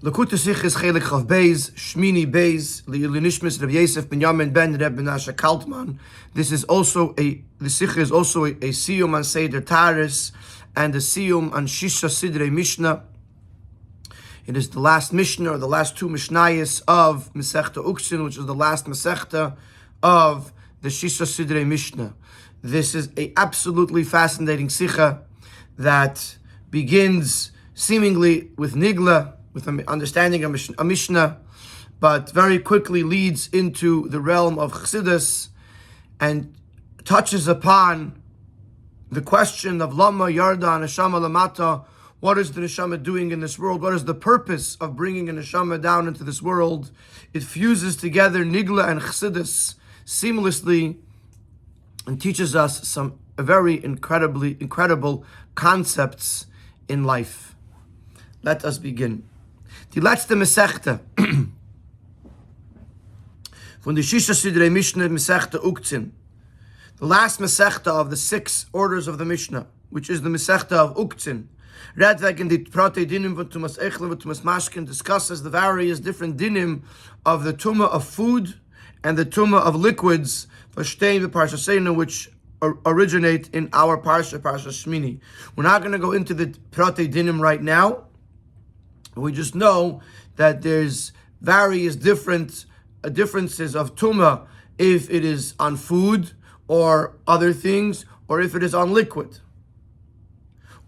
Lakuta Sichos Chelek Chav Beis, Shmini Beis, Le'ilui Nishmas Rabbi Yosef ben Yamin ben Reb Menashe Kaltman. The Sicha is also a siyum on Seder Taris and a siyum on Shisha Sidrei Mishnah. It is the last Mishnah, or the last two Mishnayos of Masechta Uktzin, which is the last Masechta of the Shisha Sidrei Mishnah. This is a absolutely fascinating Sicha that begins seemingly with Nigla, with an understanding of a Mishnah, but very quickly leads into the realm of Chassidus and touches upon the question of Lama Yarda Neshama Lamata. What is the Neshama doing in this world? What is the purpose of bringing a Neshama down into this world? It fuses together Nigla and Chassidus seamlessly and teaches us some very incredible concepts in life. Let us begin. Die letzte Masechta von der Shisha Sidrei Mishnah, Masechta Uktzin. The last Masechta of the 6 orders of the Mishnah, which is the Masechta of Uktzin. Redweg in the Prate Dinim von Tumas Echle von Tumas Mashkin discusses the various different dinim of the Tumah of food and the Tumah of liquids, Vashtein v'Parsha Seinu, which originate in our Parsha Shmini. We're not going to go into the Prate Dinim right now. We just know that there's various differences of tumah if it is on food or other things, or if it is on liquid.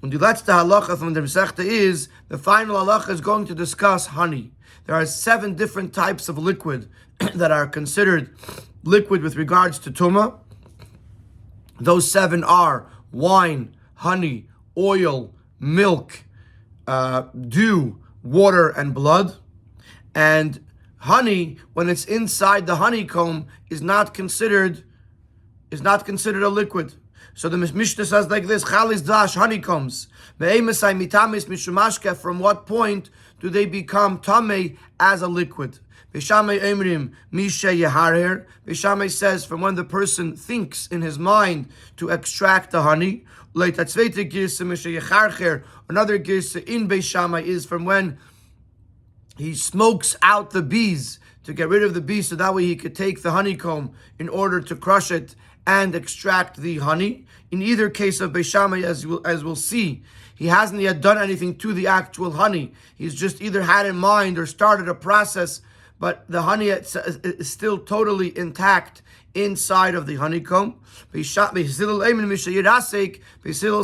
And the letzte halacha from the Masechta is, the final halacha is going to discuss honey. There are 7 different types of liquid that are considered liquid with regards to tumah. Those 7 are wine, honey, oil, milk, dew, water, and blood. And honey, when it's inside the honeycomb, is not considered a liquid. So the Mishnah says like this: Chalis dash, honeycombs. From what point do they become tamei as a liquid? Beishamai emrim misha yeharer. Beishamai says from when the person thinks in his mind to extract the honey. Another girsa in Beishamai is from when he smokes out the bees to get rid of the bees, so that way he could take the honeycomb in order to crush it and extract the honey. In either case of Beishamai, as we'll see, he hasn't yet done anything to the actual honey. He's just either had in mind or started a process, but the honey is still totally intact inside of the honeycomb. Beisil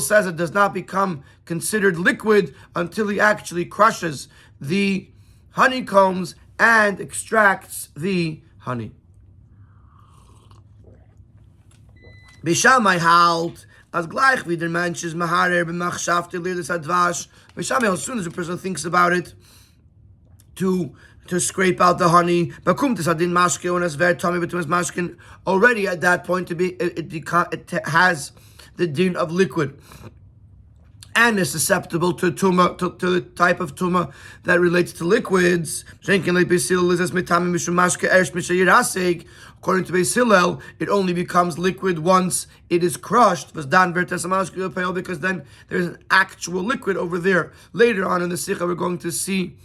says it does not become considered liquid until he actually crushes the honeycombs and extracts the honey. Beishamai halt as gleich wie der Mensch is maharer b'machshavte lilis advash. Beishamai, as soon as a person thinks about it, to scrape out the honey, already at that point it has the din of liquid and is susceptible to tumah, to the type of tumah that relates to liquids. According to Beis Hillel, it only becomes liquid once it is crushed, because then there's an actual liquid over there. Later on in the Sikha, we're going to see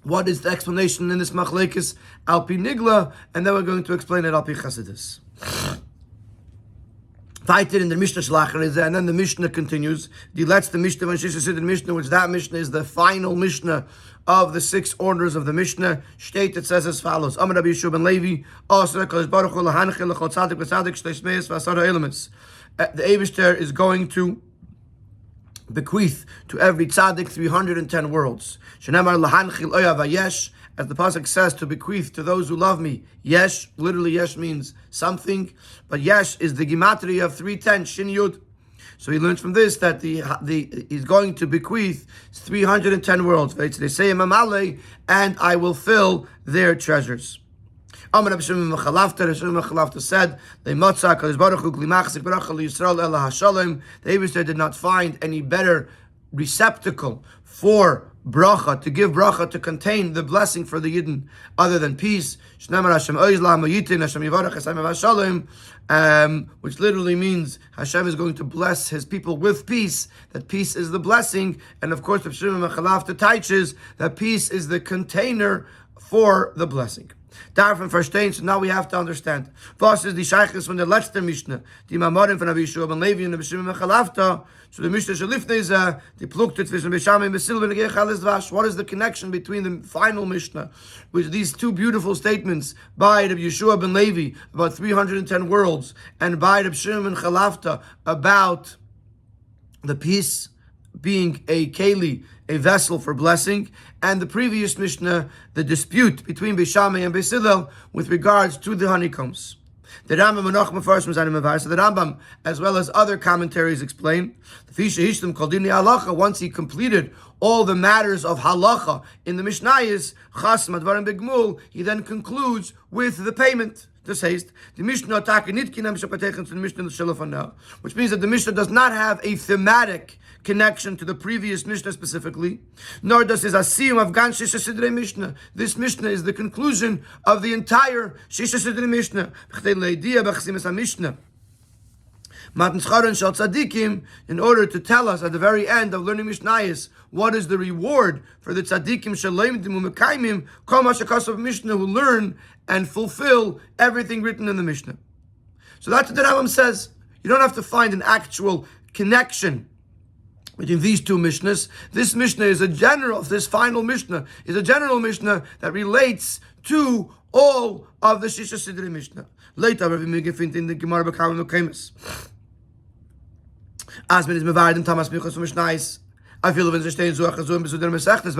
what is the explanation in this machlekes al pi nigla, and then we're going to explain it al pi chassidus. Weiter in the Mishnah Shlacher is there, and then the Mishnah continues. The letzte Mishnah, when she said the Mishnah, which that Mishnah is the final Mishnah of the 6 orders of the Mishnah. State, it says as follows: Amar Rabbi Yeshua ben Levi, the Eibishter is going to bequeath to every tzaddik 310 worlds. As the pasuk says, to bequeath to those who love me. Yesh, literally yesh means something, but yesh is the gematria of 310, shin yud. So he learns from this that he's going to bequeath 310 worlds. They say and I will fill their treasures. Amar Rabbi Shimon ben Chalafta said, the Eibishter did not find any better receptacle for bracha, to give bracha, to contain the blessing for the Yidden, other than peace. Which literally means Hashem is going to bless His people with peace. That peace is the blessing, and of course, the teaches that peace is the container for the blessing. Davon verstehen, so now we have to understand. Was ist die Sheiches von der letzten Mishnah? Die Mamorim von Rabbi Yeshua ben Levi und Rabbi Shimon ben Chalafta. So the Mishnah Shalifneza, die plukte zwischen Bisham and Besil ben Negech alles Dvash. What is the connection between the final Mishnah, with these two beautiful statements by Rabbi Yeshua ben Levi about 310 worlds, and by Rabbi Shimon ben Chalafta about the peace being a keli, a vessel for blessing, and the previous Mishnah, the dispute between Beishamai and Beisilel with regards to the honeycombs. The Rambam so the Rambam, as well as other commentaries, explain once he completed all the matters of halacha in the Mishnayos, he then concludes with the payment. This haste, the Mishnah which means that the Mishnah does not have a thematic connection to the previous Mishnah specifically, nor does it asiyum of gan Shisha Sidrei Mishnah. This Mishnah is the conclusion of the entire Shisha Sidrei Mishnah. In order to tell us at the very end of learning Mishnayos what is the reward for the tzaddikim of Mishnah who learn and fulfill everything written in the Mishnah. So that's what the Rambam says. You don't have to find an actual connection between these two Mishnahs. This Mishnah is this final Mishnah is a general Mishnah that relates to all of the Shisha Sidrei Mishnah. Later, Rabbi Megefindt in the Gemara B'Kavim Nukemis. Asmin is mevared in Tamas Michos Mishnayos. I feel but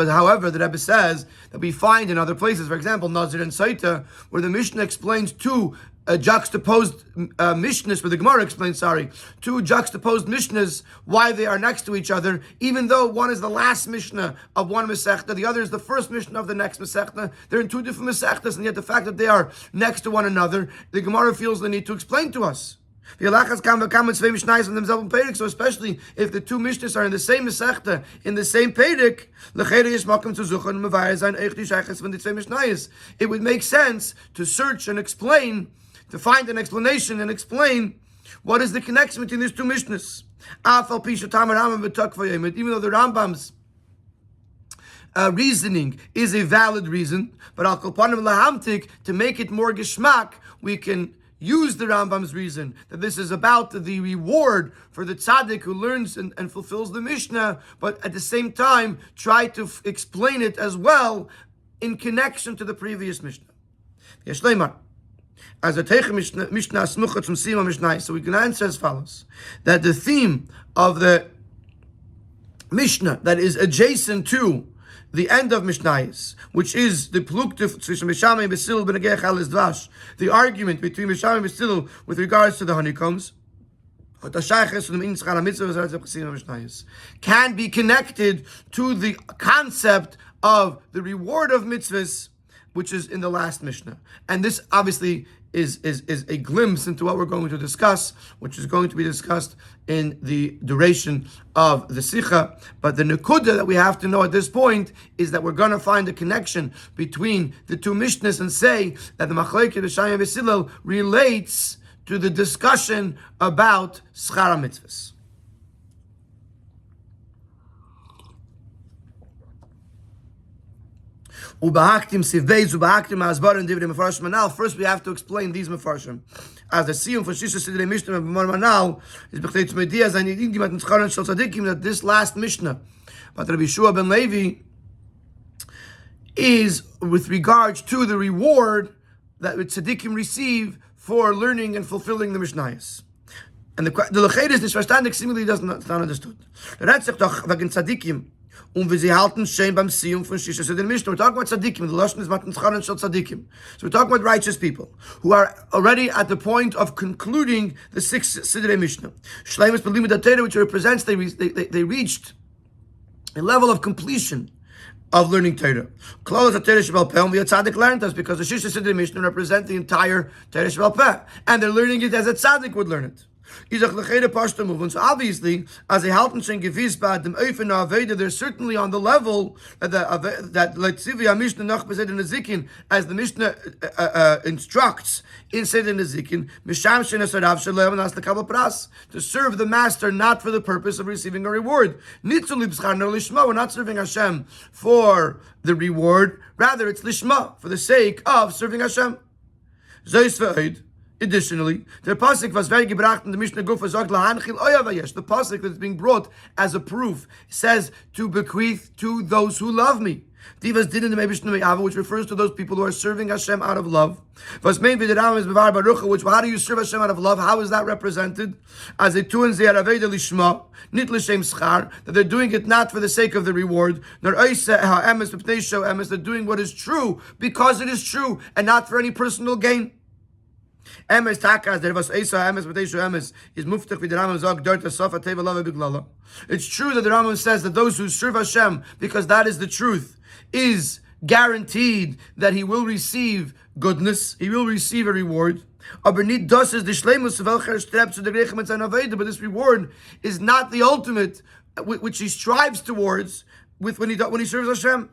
however, the Rebbe says that we find in other places, for example, Nazir and Saita, where the Mishnah explains two juxtaposed Mishnahs, where the Gemara explains, two juxtaposed Mishnahs, why they are next to each other, even though one is the last Mishnah of one Masechta, the other is the first Mishnah of the next Masechta. They're in two different Masechtas, and yet the fact that they are next to one another, the Gemara feels the need to explain to us. So especially if the two Mishnahs are in the same Masechta, in the same Perek, it would make sense to search and explain, to find an explanation and explain what is the connection between these two Mishnahs. Even though the Rambam's reasoning is a valid reason, but to make it more geschmack, we can use the Rambam's reason that this is about the reward for the tzaddik who learns and fulfills the Mishnah, but at the same time try to explain it as well in connection to the previous Mishnah. As a Teich Mishnah Smucha zum Sima Mishnah, so we can answer as follows: that the theme of the Mishnah that is adjacent to the end of Mishnayos, which is the pluktif zwischen Mishamai and Besil ben Negech alles Dvash, the argument between Mishamai and Besil with regards to the honeycombs, can be connected to the concept of the reward of mitzvahs, which is in the last Mishnah. And this obviously is a glimpse into what we're going to discuss, which is going to be discussed in the duration of the Sikha. But the Nekuda that we have to know at this point is that we're going to find a connection between the two Mishnahs and say that the Machlekes B'Shai and B'Silel relates to the discussion about Schara Mitzvahs. First, we have to explain these mefarshim. As the siyum for Shisha Sidrei Mishnah Manal is b'chlei tzmei as I need that this last Mishnah, but Rabbi Yeshua ben Levi, is with regards to the reward that tzaddikim receive for learning and fulfilling the Mishnayos. And the Lecheres, this verstandig seemingly does not understood. The Retzach doch wegen tzaddikim. We're talking about tzaddikim. The lashon is matan tzcharon shel tzaddikim. So we're talking about righteous people who are already at the point of concluding the 6th Sidrei Mishnah. Shleimus b'limud HaTorah, which represents they reached a level of completion of learning Torah. Klal HaTorah Shebal Peh, the tzaddik learned us because the 6th Sidrei Mishnah represent the entire Torah Shebal Peh, and they're learning it as a tzaddik would learn it. So obviously, as a halten shen gewiss bei dem Öfen Aveda, they're certainly on the level that Letzivi Mishnah noch besed in the Zikin, as the Mishnah instructs in Sed in the Zikin, Misham shen esarav shalem as the kabel pras, to serve the master not for the purpose of receiving a reward. Nitzul libschar no lishma. We're not serving Hashem for the reward, rather it's lishma, for the sake of serving Hashem. Zois ve'oid. Additionally, the pasuk was very gebracht in the Mishnah Gufa sagt lahanchil oyavayesh. The pasuk that's being brought as a proof says to bequeath to those who love me. Divas did in the Mishnah Me'ava, which refers to those people who are serving Hashem out of love. Was maybe the Ram is bevar barucha, which how do you serve Hashem out of love? How is that represented? As a tuan ze'araveda lishma, nit l'shem schar, that they're doing it not for the sake of the reward. Nor oisa ha'emes b'pnei sho emes, they're doing what is true because it is true and not for any personal gain. Emes takas der was Esa emes b'teishu emes is muftach v'the Rambam zog dort asafa teva lava b'glala. It's true that the Rambam says that those who serve Hashem because that is the truth is guaranteed that he will receive goodness, he will receive a reward. But this reward is not the ultimate which he strives towards when he serves Hashem.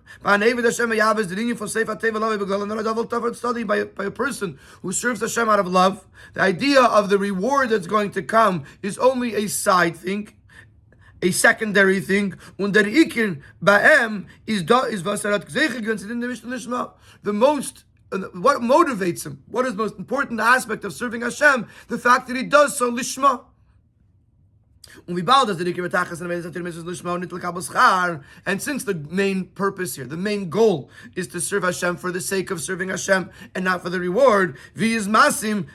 Study by a person who serves Hashem out of love. The idea of the reward that's going to come is only a side thing, a secondary thing. The most, what motivates him, what is the most important aspect of serving Hashem? The fact that he does so lishma. And since the main purpose here, the main goal is to serve Hashem for the sake of serving Hashem and not for the reward, that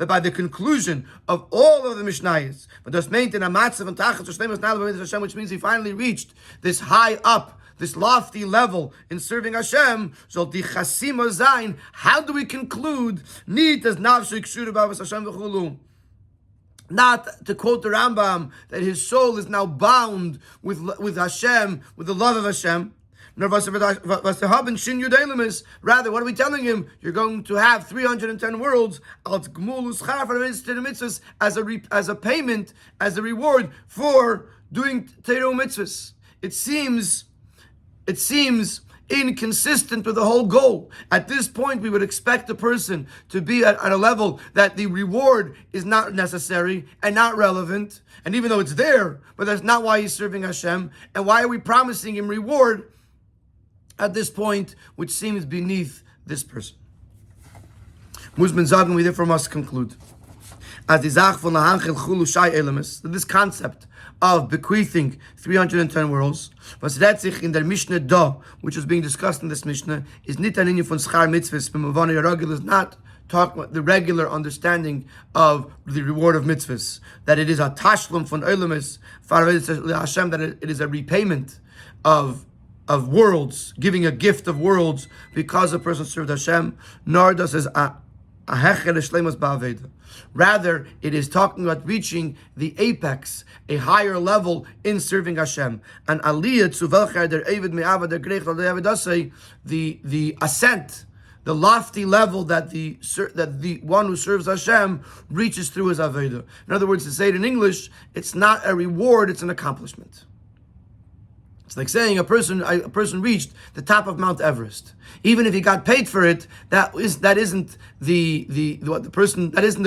by the conclusion of all of the Mishnayos, which means he finally reached this high up, this lofty level in serving Hashem, so the chasima zayin, how do we conclude? Not to quote the Rambam, that his soul is now bound with Hashem, with the love of Hashem. Rather, what are we telling him? You're going to have 310 worlds as a payment, as a reward for doing Torah mitzvahs. It seems inconsistent with the whole goal. At this point, we would expect the person to be at a level that the reward is not necessary and not relevant, and even though it's there, but that's not why he's serving Hashem. And why are we promising him reward at this point, which seems beneath this person? Muzman Zagan, we therefore must conclude. As the Zach von Lahanchel Chulu Shai Elemes, this concept of bequeathing 310 worlds, was redt in der Mishnah Da, which is being discussed in this Mishnah, is nit an inyan von schar mitzvahs, b'mavani yaragil, is not talking about the regular understanding of the reward of mitzvahs, that it is a tashlum von Elemes, Hashem, that it is a repayment of worlds, giving a gift of worlds because a person served Hashem, nor does as a hecher shleimus ba'aveda. Rather, it is talking about reaching the apex, a higher level in serving Hashem. And aliyah tzuvelcher der Evid me'avad der grech the ascent, the lofty level that the one who serves Hashem reaches through his aveda. In other words, to say it in English, it's not a reward; it's an accomplishment. It's like saying a person reached the top of Mount Everest. Even if he got paid for it, that isn't the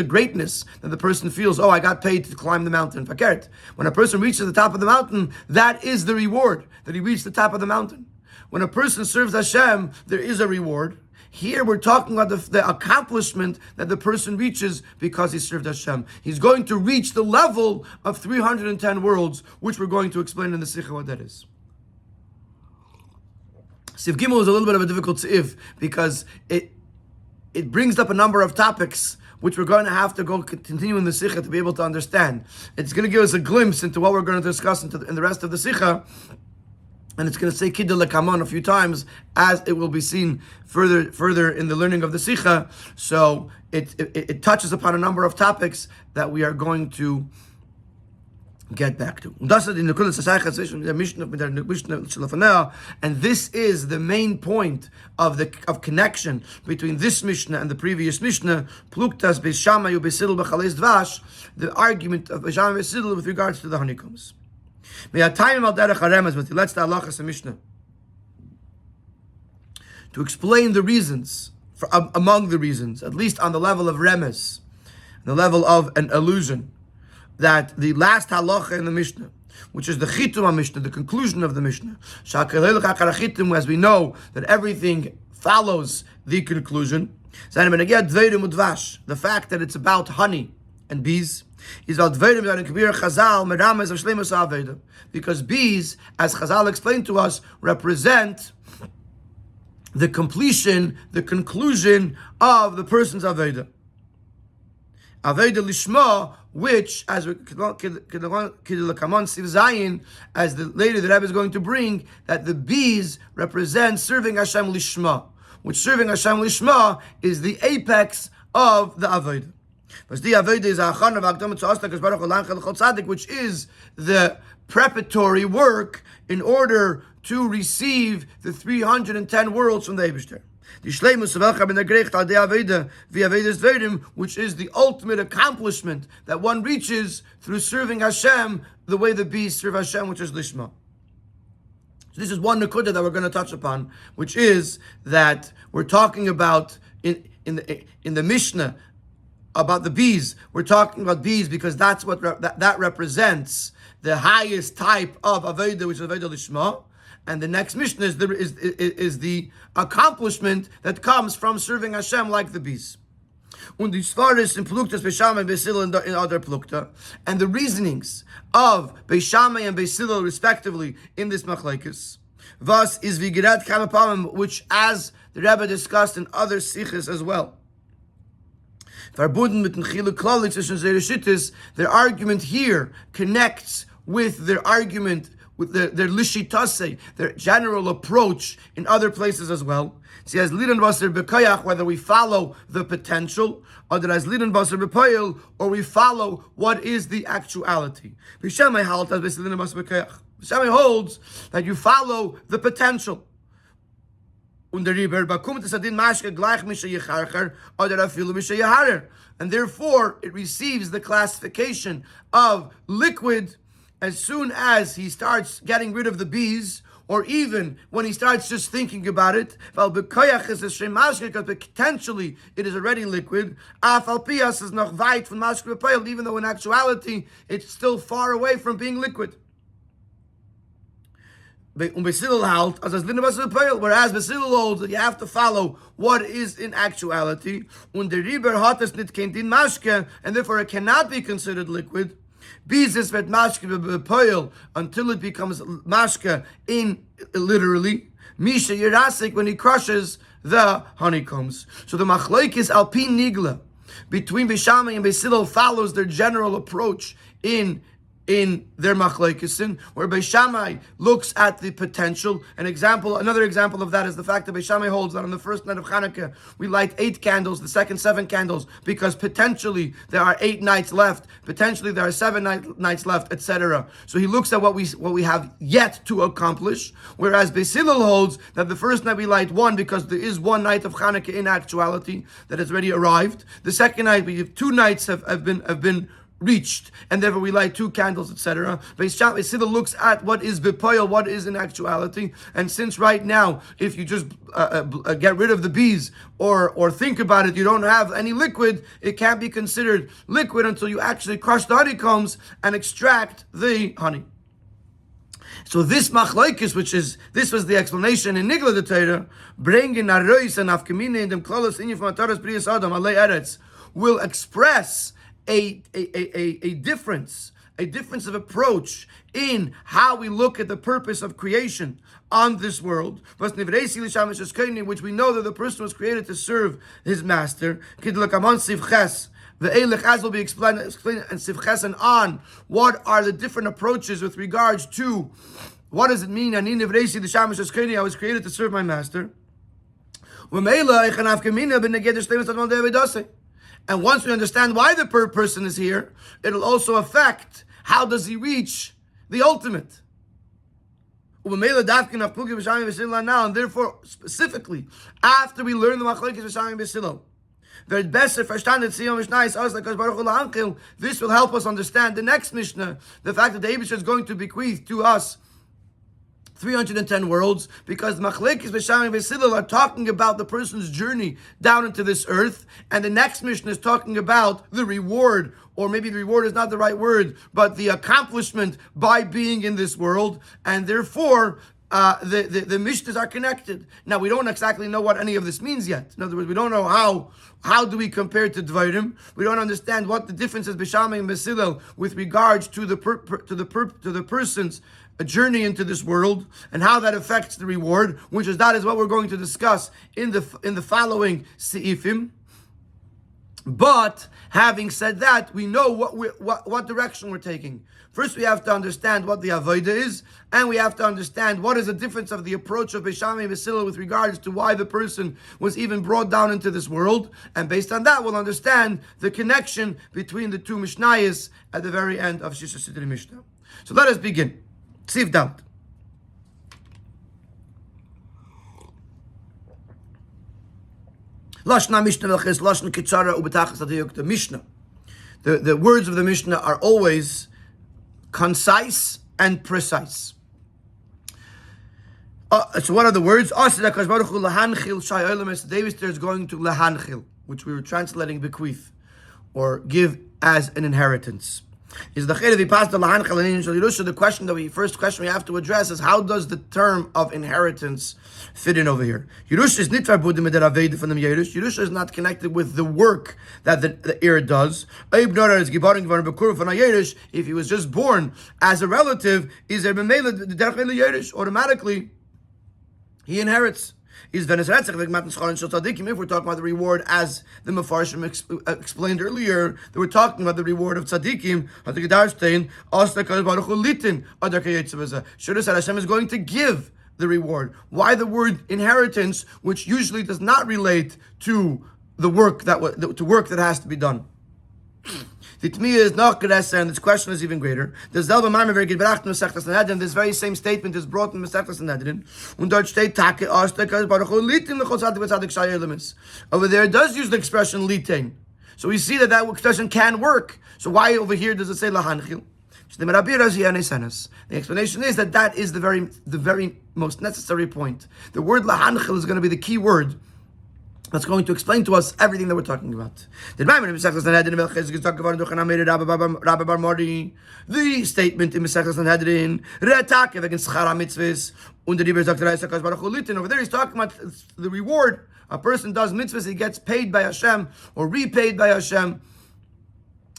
greatness that the person feels. Oh, I got paid to climb the mountain. Fakert. When a person reaches the top of the mountain, that is the reward, that he reached the top of the mountain. When a person serves Hashem, there is a reward. Here we're talking about the accomplishment that the person reaches because he served Hashem. He's going to reach the level of 310 worlds, which we're going to explain in the Sikha what that is. Sif Gimel is a little bit of a difficult sif because it brings up a number of topics which we're going to have to go continue in the Sikha to be able to understand. It's going to give us a glimpse into what we're going to discuss in the rest of the Sikha, and it's going to say Kiddush Lekamon a few times, as it will be seen further in the learning of the Sikha. So it touches upon a number of topics that we are going to get back to. And this is the main point of connection between this Mishnah and the previous Mishnah, Pluktas Beishamai uBesidl b'chales dvash, the argument of Beishamai Beisidl with regards to the honeycombs. Let's the halachas Mishnah to explain the reasons, among the reasons, at least on the level of remes, the level of an illusion, that the last halacha in the Mishnah, which is the chitum Mishnah, the conclusion of the Mishnah, as we know that everything follows the conclusion, the fact that it's about honey and bees, because bees, as Chazal explained to us, represent the completion, the conclusion of the person's Aveda. Aveda Lishma, which, as later the Rabbi is going to bring, that the bees represent serving Hashem Lishma, which serving Hashem Lishma is the apex of the Aveda. Which is the preparatory work in order to receive the 310 worlds from the Eibishter. Which is the ultimate accomplishment that one reaches through serving Hashem the way the bees serve Hashem, which is Lishma. So this is one nekuda that we're going to touch upon, which is that we're talking about in the Mishnah about the bees. We're talking about bees because that's what that represents the highest type of Aveda, which is Aveda Lishma. And the next Mishnah is the accomplishment that comes from serving Hashem like the bees. Und die Svaris in Pluktas Beishamai and Beisilel in other Plukta, and the reasonings of Beishamai and Beisilel respectively in this Machlekes. Thus is Vigirat Kamapamim, which, as the Rebbe discussed in other Sichos as well, verbunden mit dem Chiluk Klali zwischen Zereshittis, their argument here connects with their argument with their lishitase, their general approach in other places as well. See, as lidan baser bekoyach, whether we follow the potential, or as lidan baser bepoil, or we follow what is the actuality. Bishamai holds that you follow the potential. And therefore, it receives the classification of liquid as soon as he starts getting rid of the bees, or even when he starts just thinking about it. Because potentially it is already liquid, even though in actuality it's still far away from being liquid. Whereas Basil holds that you have to follow what is in actuality, and therefore it cannot be considered liquid. Bizes vet mashke bepoil until it becomes mashke in literally misha yerasik, when he crushes the honeycombs. So the machlokes alpin nigla between Beishamai and Beisilel follows their general approach in their machlokes, where Beishamai looks at the potential. Another example of that is the fact that Beishamai holds that on the first night of Hanukkah we light 8 candles, the second 7 candles, because potentially there are 8 nights left, potentially there are 7 nights left, etc. So he looks at what we have yet to accomplish, whereas Beisilel holds that the first night we light 1 because there is 1 night of Hanukkah in actuality that has already arrived. The second night we have 2 nights have been reached, and therefore we light 2 candles, etc. Beisilel looks at what is bepoil, what is in actuality, and since right now, if you just get rid of the bees or think about it, you don't have any liquid, it can't be considered liquid until you actually crush the honeycombs and extract the honey. So this machlokes, this was the explanation in Nigla the Torah, bringing arois and afkamine in dem klolos in from Torah's Priyas Adam alei eretz, will express a difference of approach in how we look at the purpose of creation on this world, which we know that the person was created to serve his master. As will be explained and Sivches and on, what are the different approaches with regards to what does it mean? I was created to serve my master. And once we understand why the person is here, it'll also affect how does he reach the ultimate? And therefore, specifically, after we learn the Machlokes V'Shamim B'Silo, this will help us understand the next Mishnah, the fact that the Eibusher is going to bequeath to us 310 worlds, because the Machlokes V'Shamim B'Silo are talking about the person's journey down into this earth, and the next Mishnah is talking about the reward, or maybe the reward is not the right word, but the accomplishment by being in this world, and therefore the Mishnahs are connected. Now, we don't exactly know what any of this means yet. In other words, we don't know how do we compare to Dvarim. We don't understand what the difference is B'Shamim and B'Silel with regards to the person's journey into this world, and how that affects the reward, that is what we're going to discuss in the following Seifim. But having said that, we know what direction we're taking. First, we have to understand what the avodah is, and we have to understand what is the difference of the approach of B'Shamim and B'Silel with regards to why the person was even brought down into this world. And based on that, we'll understand the connection between the two Mishnayos at the very end of Shisha Sidrei Mishnah. So let us begin. Sif doubt. Lashna Mishnah Melches, Lashna Kitzara Ubetachas Adiyuk. The Mishnah, the words of the Mishnah are always concise and precise. So what are the words? The Eibusher is going to lahanchil, which we were translating bequeath, or give as an inheritance. Is the question first question we have to address is, how does the term of inheritance fit in over here? Yerusha is not connected with the work that the heir does. If he was just born as a relative, automatically he inherits. If we're talking about the reward, as the Mefarshim explained earlier, that we're talking about the reward of tzaddikim, Shura said Hashem is going to give the reward. Why the word inheritance, which usually does not relate to the work that has to be done? The Tmiya is not Geresa, and this question is even greater. The Zelba Marmer very gebracht in Masechtas Sanhedrin. This very same statement is brought in Masechtas Sanhedrin. Und dort steht Take Ashtakas Baruch Hu Litin L'Chol Tzadik V'Tzadik Shayir Lemis. Over there, it does use the expression Litin. So we see that expression can work. So why over here does it say Lahanchil? The explanation is that is the very most necessary point. The word Lahanchil is going to be the key word that's going to explain to us everything that we're talking about. The statement in Mesechtas Sanhedrin, over there he's talking about the reward. A person does mitzvahs, he gets paid by Hashem, or repaid by Hashem.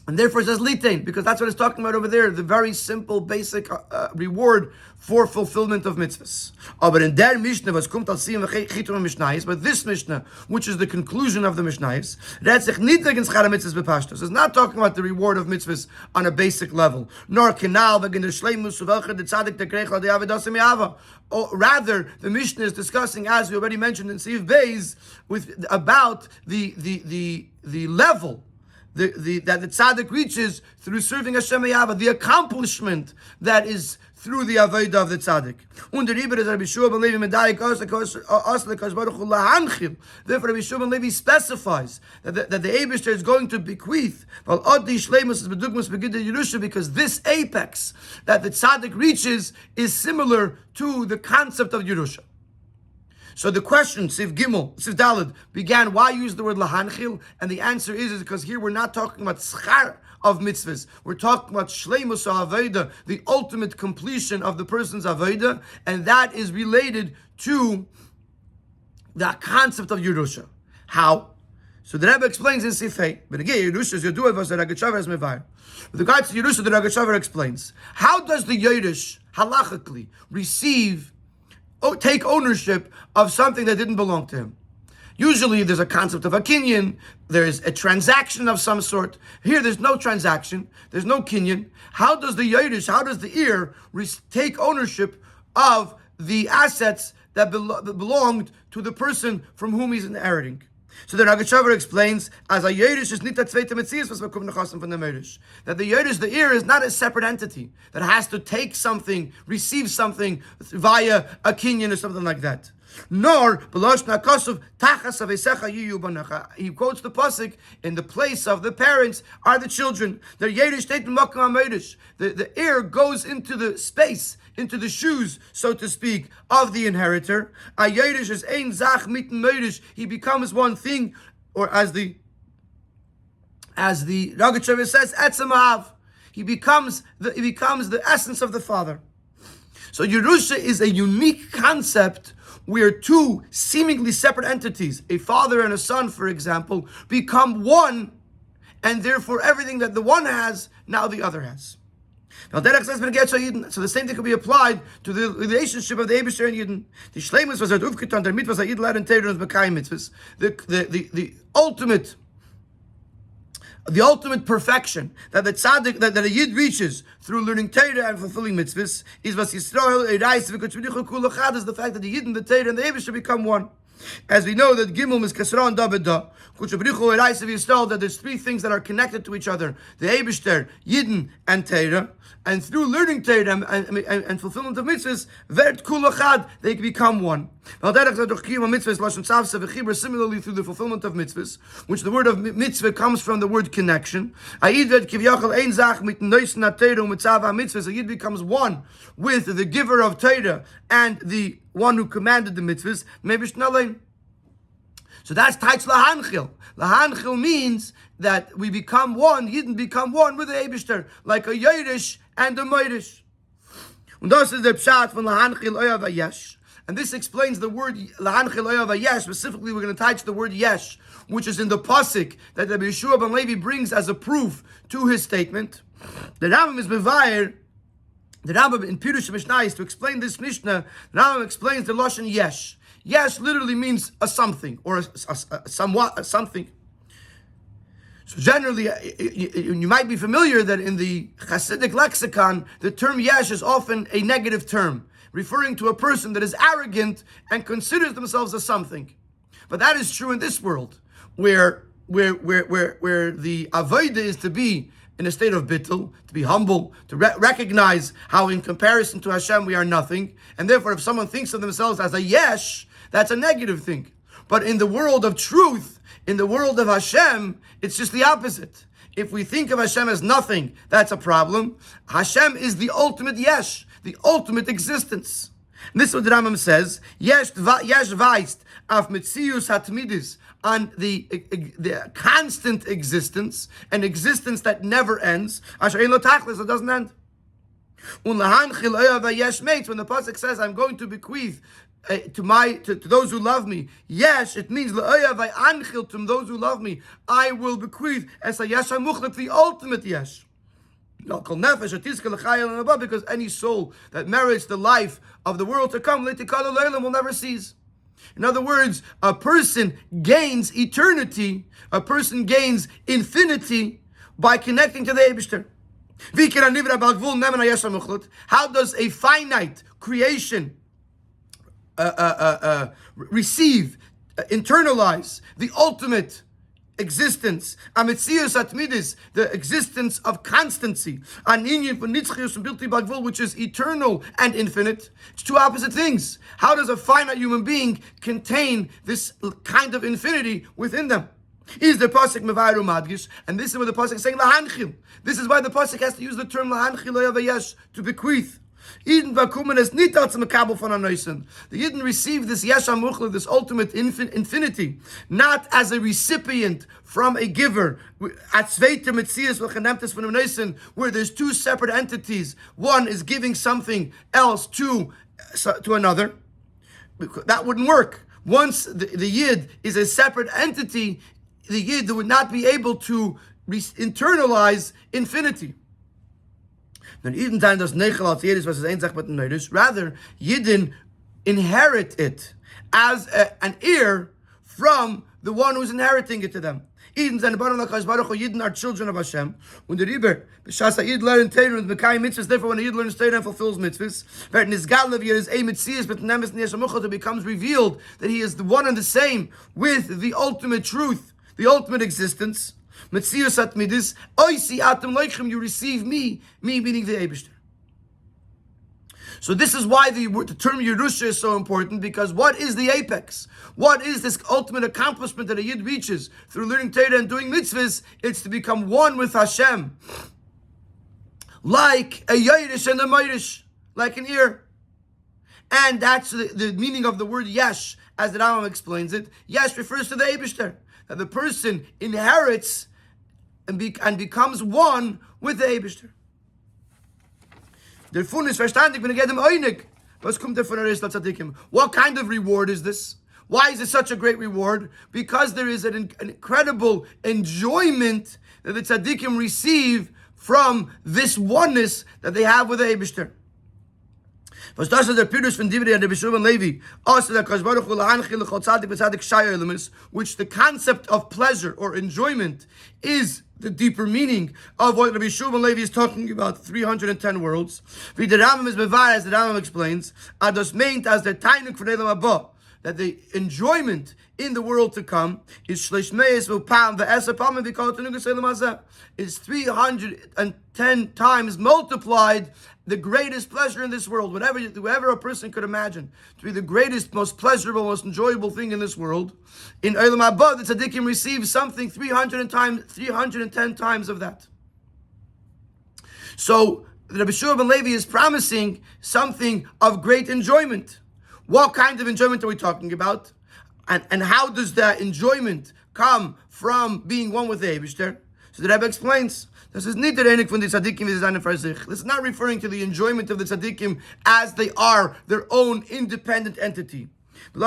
And therefore it says litain, because that's what it's talking about over there, the very simple, basic reward for fulfillment of mitzvahs. But in der Mishnah, but this Mishnah, which is the conclusion of the Mishnahs, is not talking about the reward of mitzvahs on a basic level, nor rather, the Mishnah is discussing, as we already mentioned in Siv Beis, about the level that the tzaddik reaches through serving Hashem Yahweh, the accomplishment that is through the avodah of the tzaddik. Therefore, Rabbi Shua ben Levi specifies that the Eibusher is going to bequeath, because this apex that the tzaddik reaches is similar to the concept of Yerusha. So the question, Sif Daled, began, why use the word lahanchil? And the answer is because here we're not talking about schar of mitzvahs. We're talking about shleimus ha'aveda, the ultimate completion of the person's aveda, and that is related to the concept of Yerusha. How? So the Rebbe explains in Sifei, but again, Yerusha is Yoduah v'as the Ragashavar is Mevar. With regards to Yerusha, the Ragashavar explains, how does the Yerush halachically take ownership of something that didn't belong to him? Usually there's a concept of a kinyan, there's a transaction of some sort. Here there's no transaction, there's no kinyan. How does the Yerush, how does the heir take ownership of the assets that belonged to the person from whom he's inheriting? So the Rogatchover explains, as a Yerish is nita zweite Metzias, was wir kommen nach from the Merish. That the Yerish, the ear, is not a separate entity that has to take something, receive something via a kinyan or something like that. Nor Beloshna Kosov Tachas Avesecha Yiyu Banacha. He quotes the pasuk, in the place of the parents are the children. The Yerish Teit Makam Merish. The ear goes into the space, into the shoes, so to speak, of the inheritor. A Yerish is ein Zach mitten Merish. He becomes one thing, or as the Rogatchover says, Etzemav. He becomes the essence of the father. So Yerusha is a unique concept where two seemingly separate entities, a father and a son, for example, become one, and therefore everything that the one has, now the other has. Now, so the same thing could be applied to the relationship of the Eibusher and Yidden. The Shleimus was Ufketan, der Mitzvahs Yid Ler and Teirus B'Kayim Mitzvahs. The ultimate perfection that the tzaddik, that a yid reaches through learning Torah and fulfilling mitzvahs is was Yisrael Ereis v'Kotzv'Nichol Kul Echad, is the fact that the yid and the Torah and the Eibusher become one. As we know that Gimel is Kasra and David Da, Kotzv'Nichol Ereis v'Yisrael, that there's three things that are connected to each other: the Eibusher, Yidden, and Torah. And through learning Torah and fulfillment of mitzvahs, Vert Kul Echad, they become one. Similarly, through the fulfillment of mitzvahs, which the word of mitzvah comes from the word connection. A yid becomes one with the giver of Torah and the one who commanded the mitzvahs. So that's Taitz Lahanchil. Lahanchil means that we become one, Yidden become one with the Eibishter, like a Yerush and a Meirish. And this is the Pshat from Lahanchil Oya Vayesh. And this explains the word Lahanchil Oya Vayesh. Specifically, we're going to touch the word Yesh, which is in the pasuk that Rabbi Yeshua ben Levi brings as a proof to his statement. The Rambam is Mevayer. The Rambam in Pirush Mishnayos, to explain this Mishnah, the Rambam explains the Lashon Yesh. Yesh literally means a something, or a somewhat, a something. So generally, you might be familiar that in the Hasidic lexicon, the term Yesh is often a negative term, referring to a person that is arrogant and considers themselves as something. But that is true in this world, where the avodah is to be in a state of bittul, to be humble, to recognize how in comparison to Hashem we are nothing, and therefore if someone thinks of themselves as a yesh, that's a negative thing. But in the world of truth, in the world of Hashem, it's just the opposite. If we think of Hashem as nothing, that's a problem. Hashem is the ultimate yesh, the ultimate existence. And this is what the Rambam says, yesh weist auf Metzius hatmidis, on the constant existence, an existence that never ends. Asher ein lo tachlis, it doesn't end. When the pasuk says, "I'm going to bequeath to those who love me," yes, it means to those who love me, I will bequeath as a yesh hamuchlet, the ultimate yesh. Because any soul that merits the life of the world to come will never cease. In other words, a person gains eternity, a person gains infinity by connecting to the Eibishter. How does a finite creation receive, internalize the ultimate existence, the existence of constancy, which is eternal and infinite? It's two opposite things. How does a finite human being contain this kind of infinity within them? Is the pasuk mevayiru madgish, and this is what the pasuk is saying lahanchil. This is why the pasuk has to use the term lahanchil vayesh, to bequeath. Eden vakumen is nitat mekabel von anoisen. The Yidden received this yesh hamuchla, this ultimate infinity, not as a recipient from a giver. At zweiter metzias v'chanemtes von anoisen, where there's two separate entities. One is giving something else to another. That wouldn't work. Once the Yid is a separate entity, the Yid would not be able to internalize infinity. Rather, Yidden inherit it as an heir from the one who's inheriting it to them. Eden and Baruch Baruch Yidden are children of Hashem. When the Rebbe, B'shas Yid learn Torah and Mekayim mitzvahs, therefore when a Yid learns Torah and fulfills mitzvahs, but in his Galav Yid is a mitzvahs, but Nemes Niyashamuchot, it becomes revealed that he is the one and the same with the ultimate truth, the ultimate existence. Mitzvahs at midis, Oisi atem leichem, you receive me meaning the Eibishter. So this is why the term Yerusha is so important, because what is the apex? What is this ultimate accomplishment that a Yid reaches through learning Torah and doing mitzvahs? It's to become one with Hashem. Like a Yairish and a Mairish, like an ear. And that's the meaning of the word Yesh, as the Rambam explains it. Yesh refers to the Eibishter, that the person inherits and becomes one with the Eibishter. Der Fun ist verstandig, wenn dem einig. Was kommt von der Tzadikim? What kind of reward is this? Why is it such a great reward? Because there is an incredible enjoyment that the Tzadikim receive from this oneness that they have with the Eibishter. Was das ist der Pirush von Divrei Rabbi Shimon Levi, also der Kadosh Baruch Hu la'anchil l'chol tzadik v'tzadik shaya elemis, which the concept of pleasure or enjoyment is the deeper meaning of what Rabbi Shimon Levi is talking about, 310 worlds. Wie der Rambam is bevar, as the Rambam explains, ados meint as der Tainuk von Elam Haba, that the enjoyment in the world to come is shlish meis v'pam v'esa pam v'kol tenugas Elam Hazeh, is 310 times multiplied the greatest pleasure in this world, whatever a person could imagine to be the greatest, most pleasurable, most enjoyable thing in this world. In Olam Haba, the tzaddikim receive something 310 times of that. So Rabbi Shimon Levi is promising something of great enjoyment. What kind of enjoyment are we talking about? And how does that enjoyment come from being one with the Eibishter? So the Rebbe explains, this is not referring to the enjoyment of the tzaddikim as they are their own independent entity. To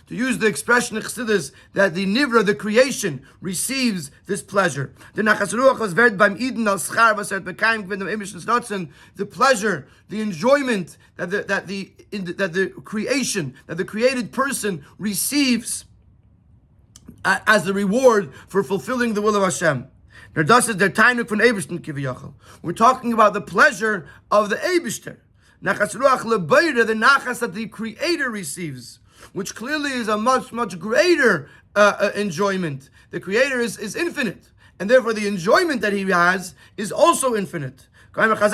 use the expression of Chassidus, that the Nivra, the creation, receives this pleasure. The pleasure, the enjoyment that the creation, that the created person receives as the reward for fulfilling the will of Hashem. We're talking about the pleasure of the Eibishter. Nachas ruach lebeira, the nachas that the Creator receives, which clearly is a much, much greater enjoyment. The Creator is infinite, and therefore the enjoyment that He has is also infinite. The Eibishter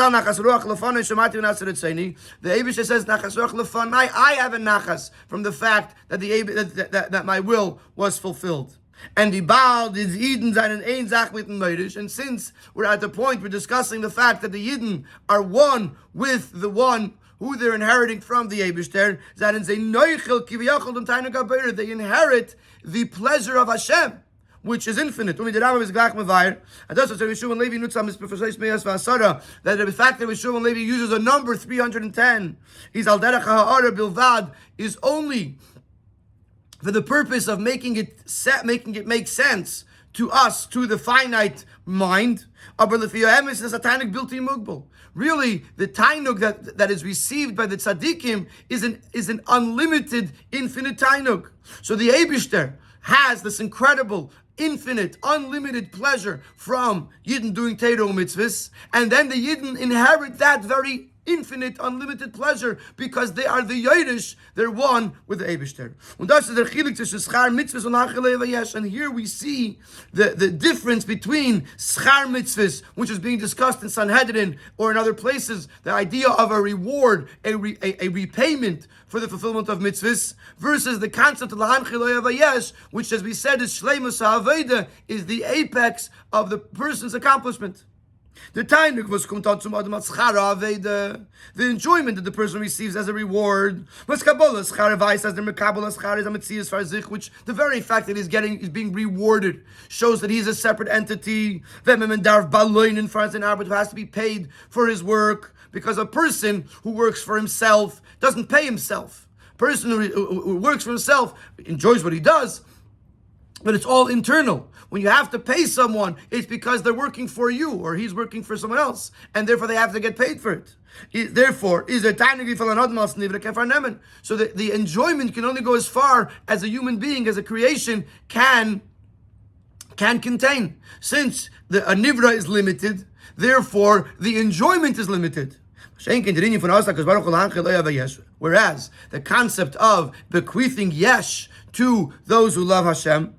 says, "Nachas ruach lefanai," I have a nachas from the fact that that my will was fulfilled. And the Baal is Eden seinen ein Sach mit dem Meirish. And since we're at the point we're discussing the fact that the Yidden are one with the one who they're inheriting from the Eibishter, they inherit the pleasure of Hashem, which is infinite. And that's what Rabbi Shimon Levi that the fact that Rabbi Shimon Levi uses a number 310 is al derech ha'ara bilvad, is only for the purpose of making it make sense to us, to the finite mind. Really, the tainug that is received by the tzaddikim is an unlimited, infinite tainug. So the Eibishter has this incredible, infinite, unlimited pleasure from Yidden doing Torah mitzvahs, and then the Yidden inherit that very infinite, unlimited pleasure because they are the Yeirish, they're one with the Eibishter. And here we see the difference between schar mitzvahs, which is being discussed in Sanhedrin or in other places, the idea of a reward, a repayment for the fulfillment of mitzvahs, versus the concept of lahan chiloi avayesh, which, as we said, is shleimus ha'aveda, is the apex of the person's accomplishment. The tainuk was the enjoyment that the person receives as a reward. Which the very fact that he's being rewarded shows that he's a separate entity. Who has to be paid for his work, because a person who works for himself doesn't pay himself. A person who works for himself enjoys what he does, But it's all internal. When you have to pay someone, it's because they're working for you or he's working for someone else, and therefore they have to get paid for it. Therefore, is there time to be so the enjoyment can only go as far as a human being, as a creation, can contain. Since a nivra is limited, therefore the enjoyment is limited. Whereas the concept of bequeathing yesh to those who love Hashem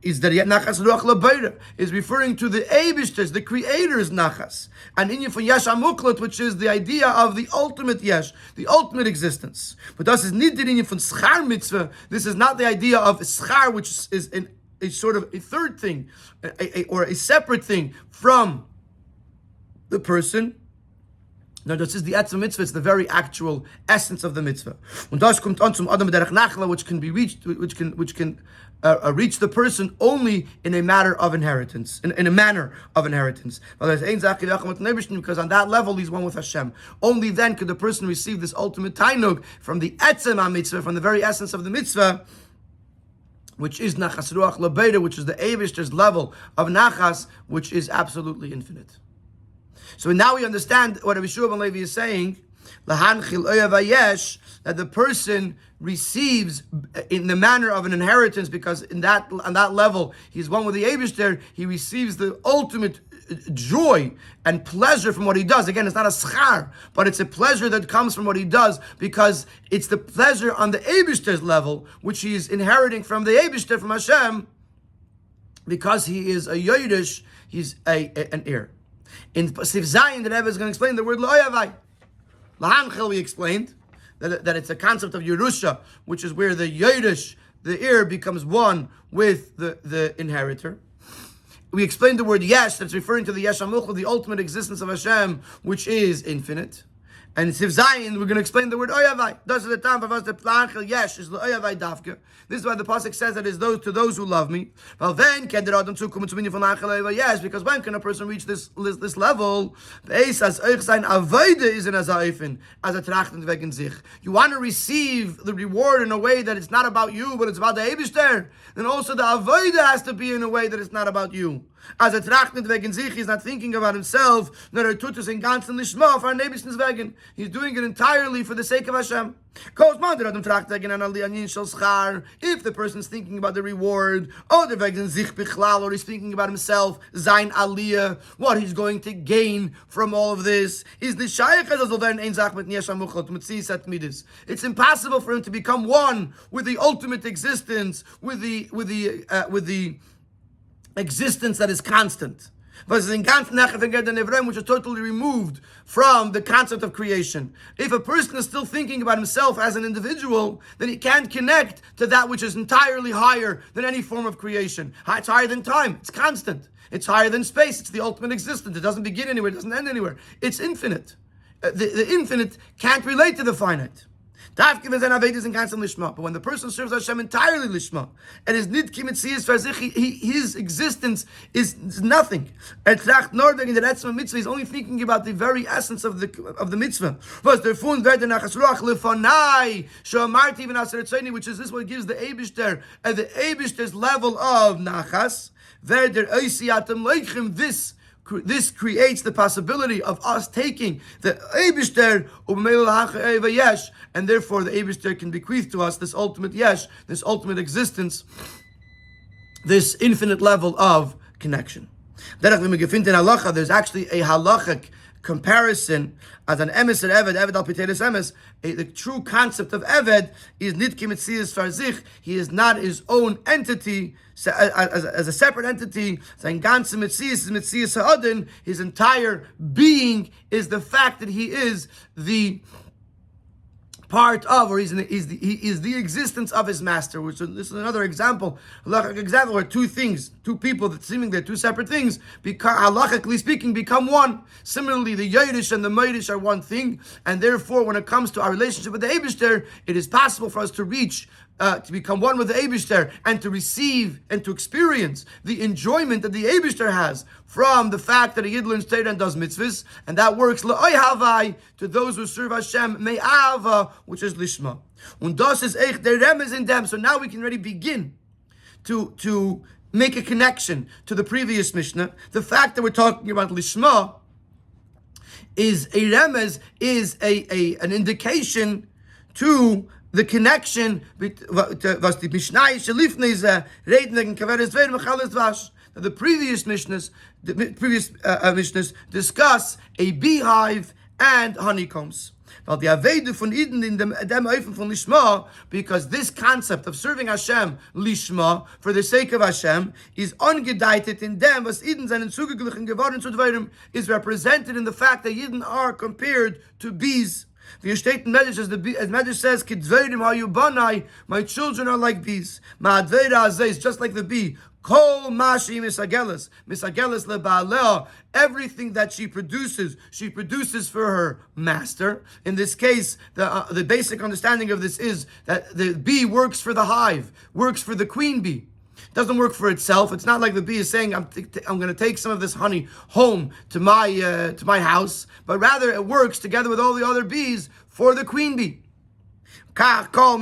is that nachas ruach labeira is referring to the Eibishter's, the Creator's nachas, and inyan for yesh amuklat, which is the idea of the ultimate yesh, the ultimate existence. But this is not the inyan from schar mitzvah. This is not the idea of schar, which is a sort of a third thing, or a separate thing from the person. No, this is the etzem mitzvah. It's the very actual essence of the mitzvah. Und das kommt on zum Adam derech nachla, which can be reached, which can reach the person only in a matter of inheritance, in a manner of inheritance. Because on that level, he's one with Hashem. Only then could the person receive this ultimate tainug from the etzem mitzvah, from the very essence of the mitzvah, which is nachas ruach labeira, which is the Eibishter's level of nachas, which is absolutely infinite. So now we understand what Rabbi Shua ben Levi is saying, that the person receives in the manner of an inheritance, because on that level he's one with the Eibishter. He receives the ultimate joy and pleasure from what he does. Again, it's not a schar, but it's a pleasure that comes from what he does, because it's the pleasure on the Eibishter's level, which he is inheriting from the Eibishter, from Hashem, because he is a Yodesh, he's an heir. In Pasif Zayin, the Rebbe is going to explain the word lo'yavai. Lahanchel, we explained that it's a concept of Yerusha, which is where the Yodesh, the heir, becomes one with the inheritor. We explained the word yesh, that's referring to the yesh hamuchla, the ultimate existence of Hashem, which is infinite. And in Sif Zayin, we're going to explain the word oyavai. Thus is the time for us the planchel yesh is the oyavai dafka. This is why the pasuk says that it's those to those who love me. Well, then can the adam zu kommen zu mir von planchel yesh, because when can a person reach this level? Beis as euch sein avoide is in as aifen as a trachten wegen sich. You want to receive the reward in a way that it's not about you, but it's about the Eibishter. Then also the avoide has to be in a way that it's not about you. As a trachtet wegen sich, he's not thinking about himself, nor tut es in ganzen Lishma for Nebish's wegen. He's doing it entirely for the sake of Hashem. If the person's thinking about the reward, or he's thinking about himself, Zain Aliyah, what he's going to gain from all of this, is the it's impossible for him to become one with the ultimate existence, with the existence that is constant, which is totally removed from the concept of creation. If a person is still thinking about himself as an individual, then he can't connect to that which is entirely higher than any form of creation. It's higher than time. It's constant. It's higher than space. It's the ultimate existence. It doesn't begin anywhere. It doesn't end anywhere. It's infinite. The infinite can't relate to the finite. But when the person serves Hashem entirely lishma, and his nidki mitzias for sich, his existence is nothing. He's only thinking about the very essence of the mitzvah. Which is this what gives the Eibishter at the Eibishter's level of nachas. This creates the possibility of us taking the Eibishter yesh, and therefore the Eibishter can bequeath to us this ultimate yesh, this ultimate existence, this infinite level of connection. There's actually a halachic comparison as an emes and eved al pitelis emes. The true concept of eved is nitki mitzias far zich. He is not his own entity as a separate entity. Sein ganze mitzias is mitzias ha'adin. His entire being is the fact that he is the part of, or he is the existence of his master. Which this is another example where two people that seemingly they're two separate things, halachically speaking, become one. Similarly, the Yodesh and the Moedish are one thing, and therefore, when it comes to our relationship with the Eibishter, it is possible for us to reach, to become one with the Eibishter, and to receive and to experience the enjoyment that the Eibishter has from the fact that a Yid learns Torah and does mitzvahs, and that works la'oy havai to those who serve Hashem me'ava, which is lishma. Und das is echt der Remez in them. So now we can already begin to make a connection to the previous Mishnah. The fact that we're talking about Lishma is a remez, is an indication to the connection was the Mishnah shelifnei reden wegen kaveres dverim mechalas dvash. The previous Mishnahs discuss a beehive and honeycombs. Weil die Avede von Eden in dem Eifen von Lishma, because this concept of serving Hashem Lishma, for the sake of Hashem, is ungedeitet in them, was Eden seinen zugeglichen geworden zu dweirem, is represented in the fact that Eden are compared to bees. The steht in Medrash, as Medrash says, Kidveirim hayu banai, my children are like bees. Ma'adveira azeh, just like the bee. Kol mashi misagelis leba'aleh. Everything that she produces for her master. In this case, the basic understanding of this is that the bee works for the hive, works for the queen bee. It doesn't work for itself. It's not like the bee is saying, I'm going to take some of this honey home to my house, but rather it works together with all the other bees for the queen bee. So too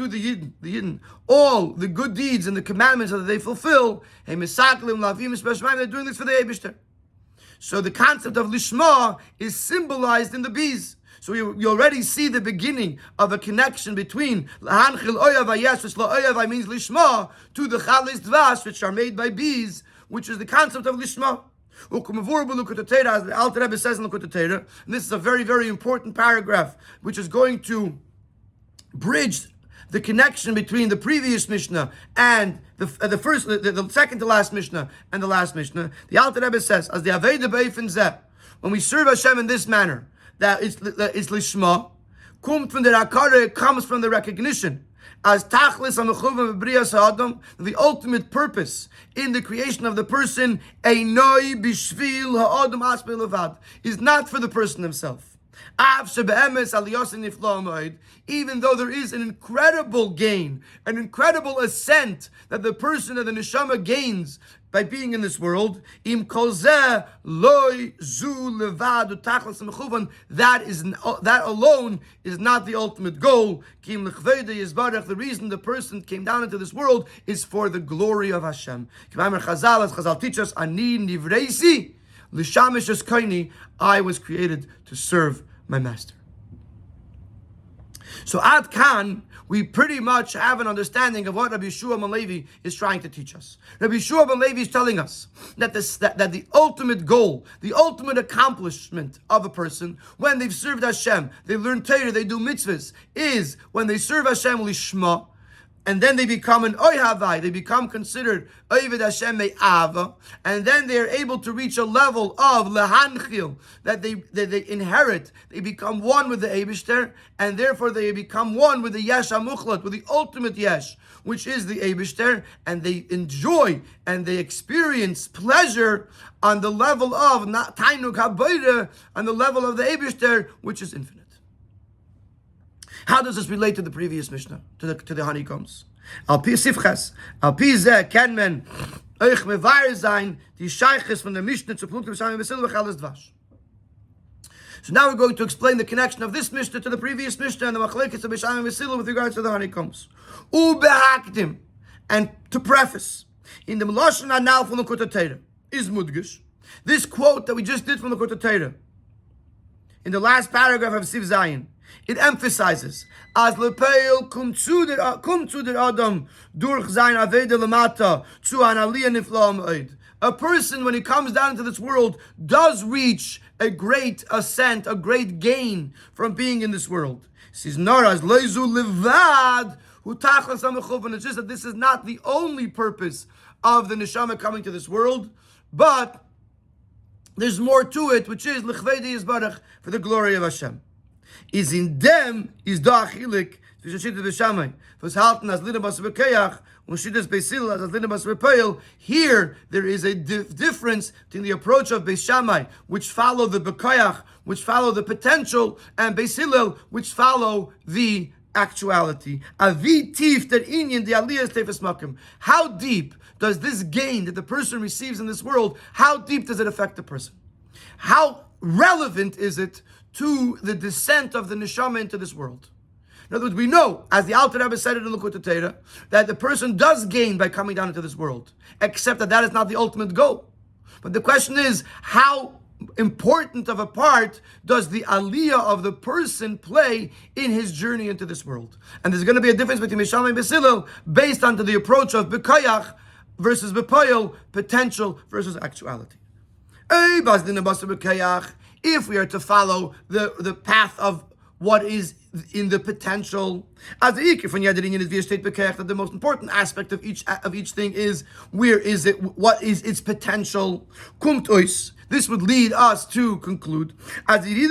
the Yidden. All the good deeds and the commandments that they fulfill, they're doing this for the Eibishter. So the concept of Lishma is symbolized in the bees. So you already see the beginning of a connection between Lahanchil Oyav Hayesh, which La'oyav means Lishma, to the Chalis Dvash, which are made by bees, which is the concept of Lishma. As the Alter Rebbe says in Likutei Torah, and this is a very, very important paragraph, which is going to bridge the connection between the previous Mishnah and the second to last Mishnah and the last Mishnah. The Alter Rebbe says, as the Aveda Beifin Zeh, when we serve Hashem in this manner, that is Lishma, comes from the Rakare, comes from the recognition as Tachlis HaMechuvan B'Brias HaAdam, the ultimate purpose in the creation of the person, Einoi B'Shvil HaAdam Aspei Levad, is not for the person himself. Even though there is an incredible gain, an incredible ascent that the person of the neshama gains by being in this world, that alone is not the ultimate goal. The reason the person came down into this world is for the glory of Hashem. As Chazal teach us, I was created to serve my master. So Ad Kan, we pretty much have an understanding of what Rabbi Yeshua ben Levi is trying to teach us. Rabbi Yeshua ben Levi is telling us that the ultimate goal, the ultimate accomplishment of a person, when they've served Hashem, they learn Torah, they do mitzvahs, is when they serve Hashem lishma, and then they become an Oyhavai, they become considered Oyvid Hashem Me'ava, and then they are able to reach a level of Lehanchil, that they inherit, they become one with the Eibishter, and therefore they become one with the Yesh HaMuchlat, with the ultimate Yesh, which is the Eibishter, and they enjoy and they experience pleasure on the level of Tainuk HaBoire, on the level of the Eibishter, which is infinite. How does this relate to the previous Mishnah, to the honeycombs? Al pi sifches, al pi zeh ken men euch mevair sein die Sheiches von der Mishnah zu Punktum Shamim Besil v'chalas dvash. So now we're going to explain the connection of this Mishnah to the previous Mishnah and the machlekes of Shamim Besil with regards to the honeycombs. Ubehakdim, and to preface, in the Lashon Hanal from the Likutei Torah is mudgish. This quote that we just did from the Likutei Torah, in the last paragraph of Siv Zayin, it emphasizes as lepeil kum zu der Adam durch sein Aveda lemata zu an aliyah nifla ma'od. A person, when he comes down into this world, does reach a great ascent, a great gain from being in this world. Says Naraz leizu levad hu tachlas hamechuvan. It's just that this is not the only purpose of the neshama coming to this world, but there's more to it, which is l'chvedi yisbarach, for the glory of Hashem. Is in them is da achilik zwischen Shittas was halten as Lina Bas Bekeach und Shittas Beisil as Lina Bas Bepeil. Here there is a difference between the approach of Beis Shammai, which follow the Bekeach, which follow the potential, and Beis Hillel, which follow the actuality. Avi tif der inyan the aliyah tefes makim. How deep does this gain that the person receives in this world, how deep does it affect the person? How relevant is it to the descent of the neshama into this world? In other words, we know, as the Alter Rebbe said it in Likutei Torah, that the person does gain by coming down into this world, except that is not the ultimate goal. But the question is, how important of a part does the aliyah of the person play in his journey into this world? And there's going to be a difference between Mishama and Besilil based on the approach of Bekoyach versus Bepoyel, potential versus actuality. If we are to follow the path of what is in the potential, as that the most important aspect of each thing is, where is it, what is its potential. This would lead us to conclude that when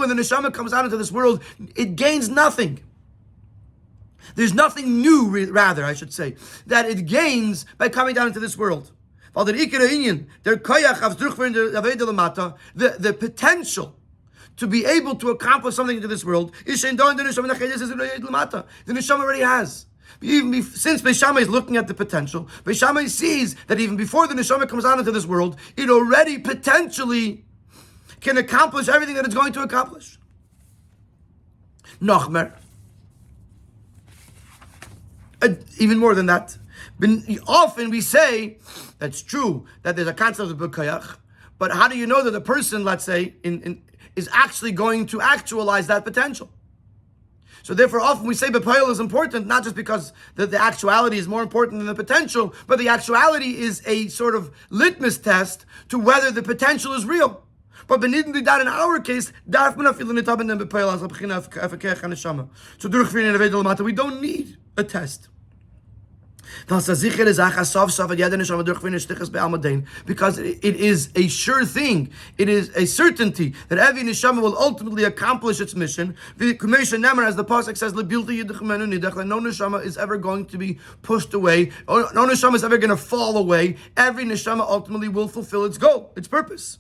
the neshama comes out into this world, it gains nothing. There's nothing new, rather, I should say, that it gains by coming down into this world. The potential to be able to accomplish something into this world is the neshama already has. Since Beis Shammai is looking at the potential, Beis Shammai sees that even before the neshama comes out into this world, it already potentially can accomplish everything that it's going to accomplish. Nochmer. Even more than that. Often we say, that's true, that there's a concept of B'kayach, but how do you know that the person, let's say, is actually going to actualize that potential? So therefore, often we say B'payel is important, not just because the actuality is more important than the potential, but the actuality is a sort of litmus test to whether the potential is real. But in our case, we don't need a test. Because it is a sure thing, it is a certainty that every neshama will ultimately accomplish its mission. As the pasuk says, no neshama is ever going to be pushed away, no neshama is ever going to fall away. Every neshama ultimately will fulfill its goal, its purpose.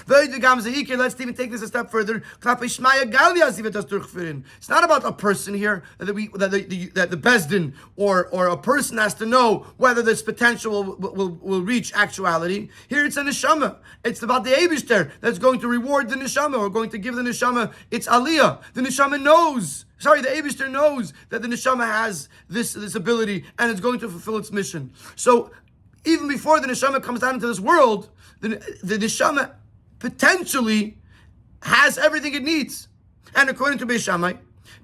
Let's even take this a step further. It's not about a person here that the Bezdin or a person has to know whether this potential will reach actuality. Here it's a neshama. It's about the Eibishter that's going to reward the neshama or going to give the neshama its aliyah. The neshama knows. The Eibishter knows that the neshama has this ability and it's going to fulfill its mission. So even before the neshama comes down into this world, the neshama potentially has everything it needs, and according to Beis Shammai,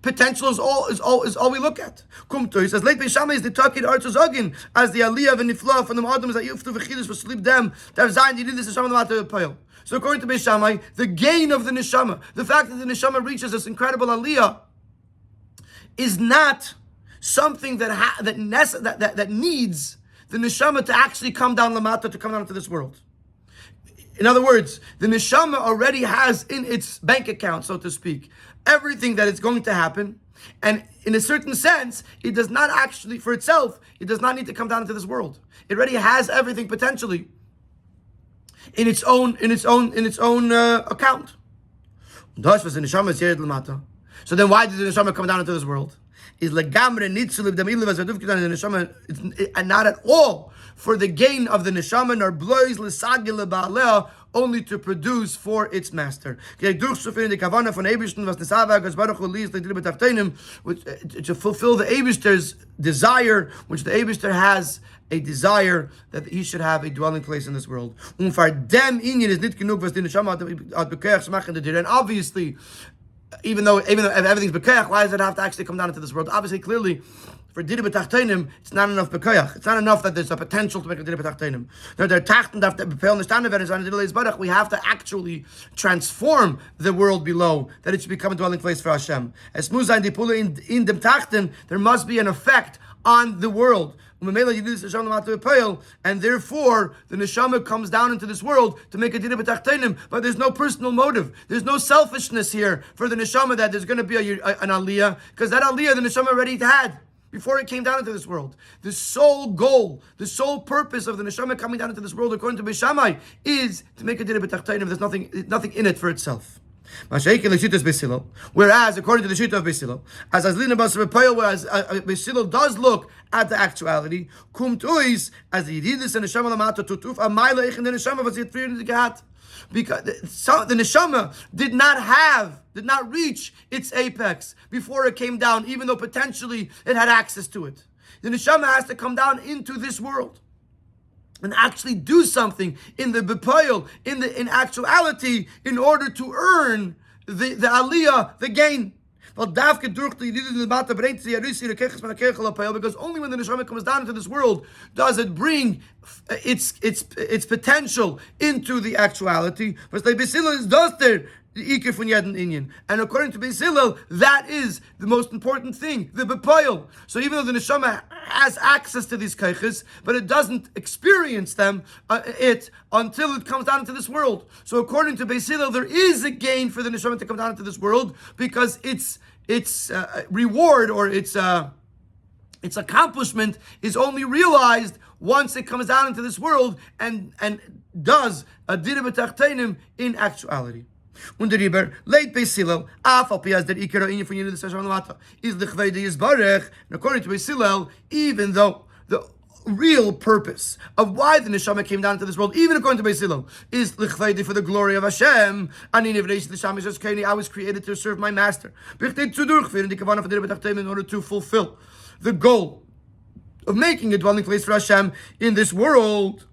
potential is all we look at. Kumto, he says, "Late Beis Shammai is the takid artzozagin as the aliyah v'nifla from the atoms that yuftu v'chidus for sleep them that zayin you need this neshama the pile." So according to Beis Shammai, the gain of the neshama, the fact that the neshama reaches this incredible aliyah, is not something that needs the neshama to actually come down lamata, to come down into this world. In other words, the neshama already has in its bank account, so to speak, everything that is going to happen, and in a certain sense, it does not actually, for itself, it does not need to come down into this world. It already has everything potentially in its own account. So then, why did the neshama come down into this world? And not at all for the gain of the neshama, nor blois l'sagil ba'aleh, only to produce for its master. To fulfill the Eibishter's desire, which the Eibishter has a desire that he should have a dwelling place in this world. And obviously, even though everything's bekoyach, why does it have to actually come down into this world? Obviously, clearly, for dira b'tachtenim, it's not enough bekoyach. It's not enough that there's a potential to make a dira b'tachtenim. We have to actually transform the world below, that it should become a dwelling place for Hashem. As in dem tachten, there must be an effect on the world. And therefore, the neshama comes down into this world to make a dira b'tachtenim, but there's no personal motive. There's no selfishness here for the neshama that there's going to be an aliyah, because that aliyah the neshama already had before it came down into this world. The sole goal, the sole purpose of the neshama coming down into this world, according to Beis Shammai, is to make a dira b'tachtenim. There's nothing in it for itself. Whereas, according to the Shita of Beis Hillel, as Lina Basar Bepoyel, whereas Beis Hillel does look at the actuality, kum tuis as the yidis and neshama lamata tutuf amayla ich in the neshama was yet freed in the gehat. Because the neshama did not reach its apex before it came down, even though potentially it had access to it. The neshama has to come down into this world and actually do something in the bepoil, in actuality, in order to earn the aliyah, the gain. Because only when the neshama comes down into this world does it bring its potential into the actuality. And according to Beis Hillel, that is the most important thing, the bepoil. So even though the neshama has access to these keiches, but it doesn't experience them until it comes down into this world. So according to Beis Hillel, there is a gain for the neshama to come down into this world, because its reward or its accomplishment is only realized once it comes down into this world and does a dira b'tachtenim in actuality. Und der Riber leit Beis Hillel afal pias der ikara inyan von the session lamata is lichvei de yisbarech. And according to Beis Hillel, even though the real purpose of why the neshama came down to this world, even according to Beis Hillel, is lichvei for the glory of Hashem. Ani nivreish l'sham is keni. I was created to serve my master. Bichtei zu durchführen die kavanah von der B'tachtenim in order to fulfill the goal of making a dwelling place for Hashem in this world.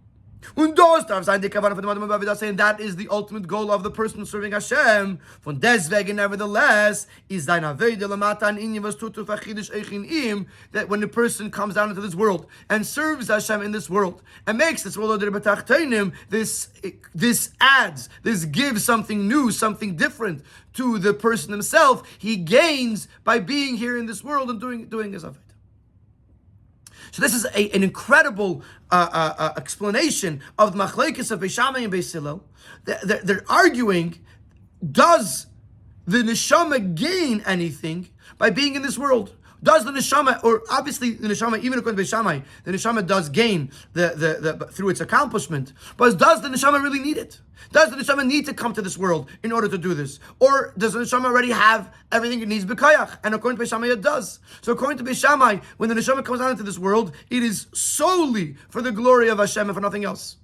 And that is the ultimate goal of the person serving Hashem. Von deswegen, nevertheless, is that when the person comes down into this world and serves Hashem in this world and makes this world this adds, this gives something new, something different to the person himself. He gains by being here in this world and doing his avodah. So this is an incredible explanation of the machlekes of Beis Shammai and Beis Hillel. They're arguing, does the neshama gain anything by being in this world? Does the neshama, or obviously the neshama, even according to Beis Shammai, the neshama does gain the through its accomplishment, but does the neshama really need it? Does the neshama need to come to this world in order to do this? Or does the neshama already have everything it needs b'kayach? And according to Beis Shammai, it does. So according to Beis Shammai, when the neshama comes out into this world, it is solely for the glory of Hashem and for nothing else.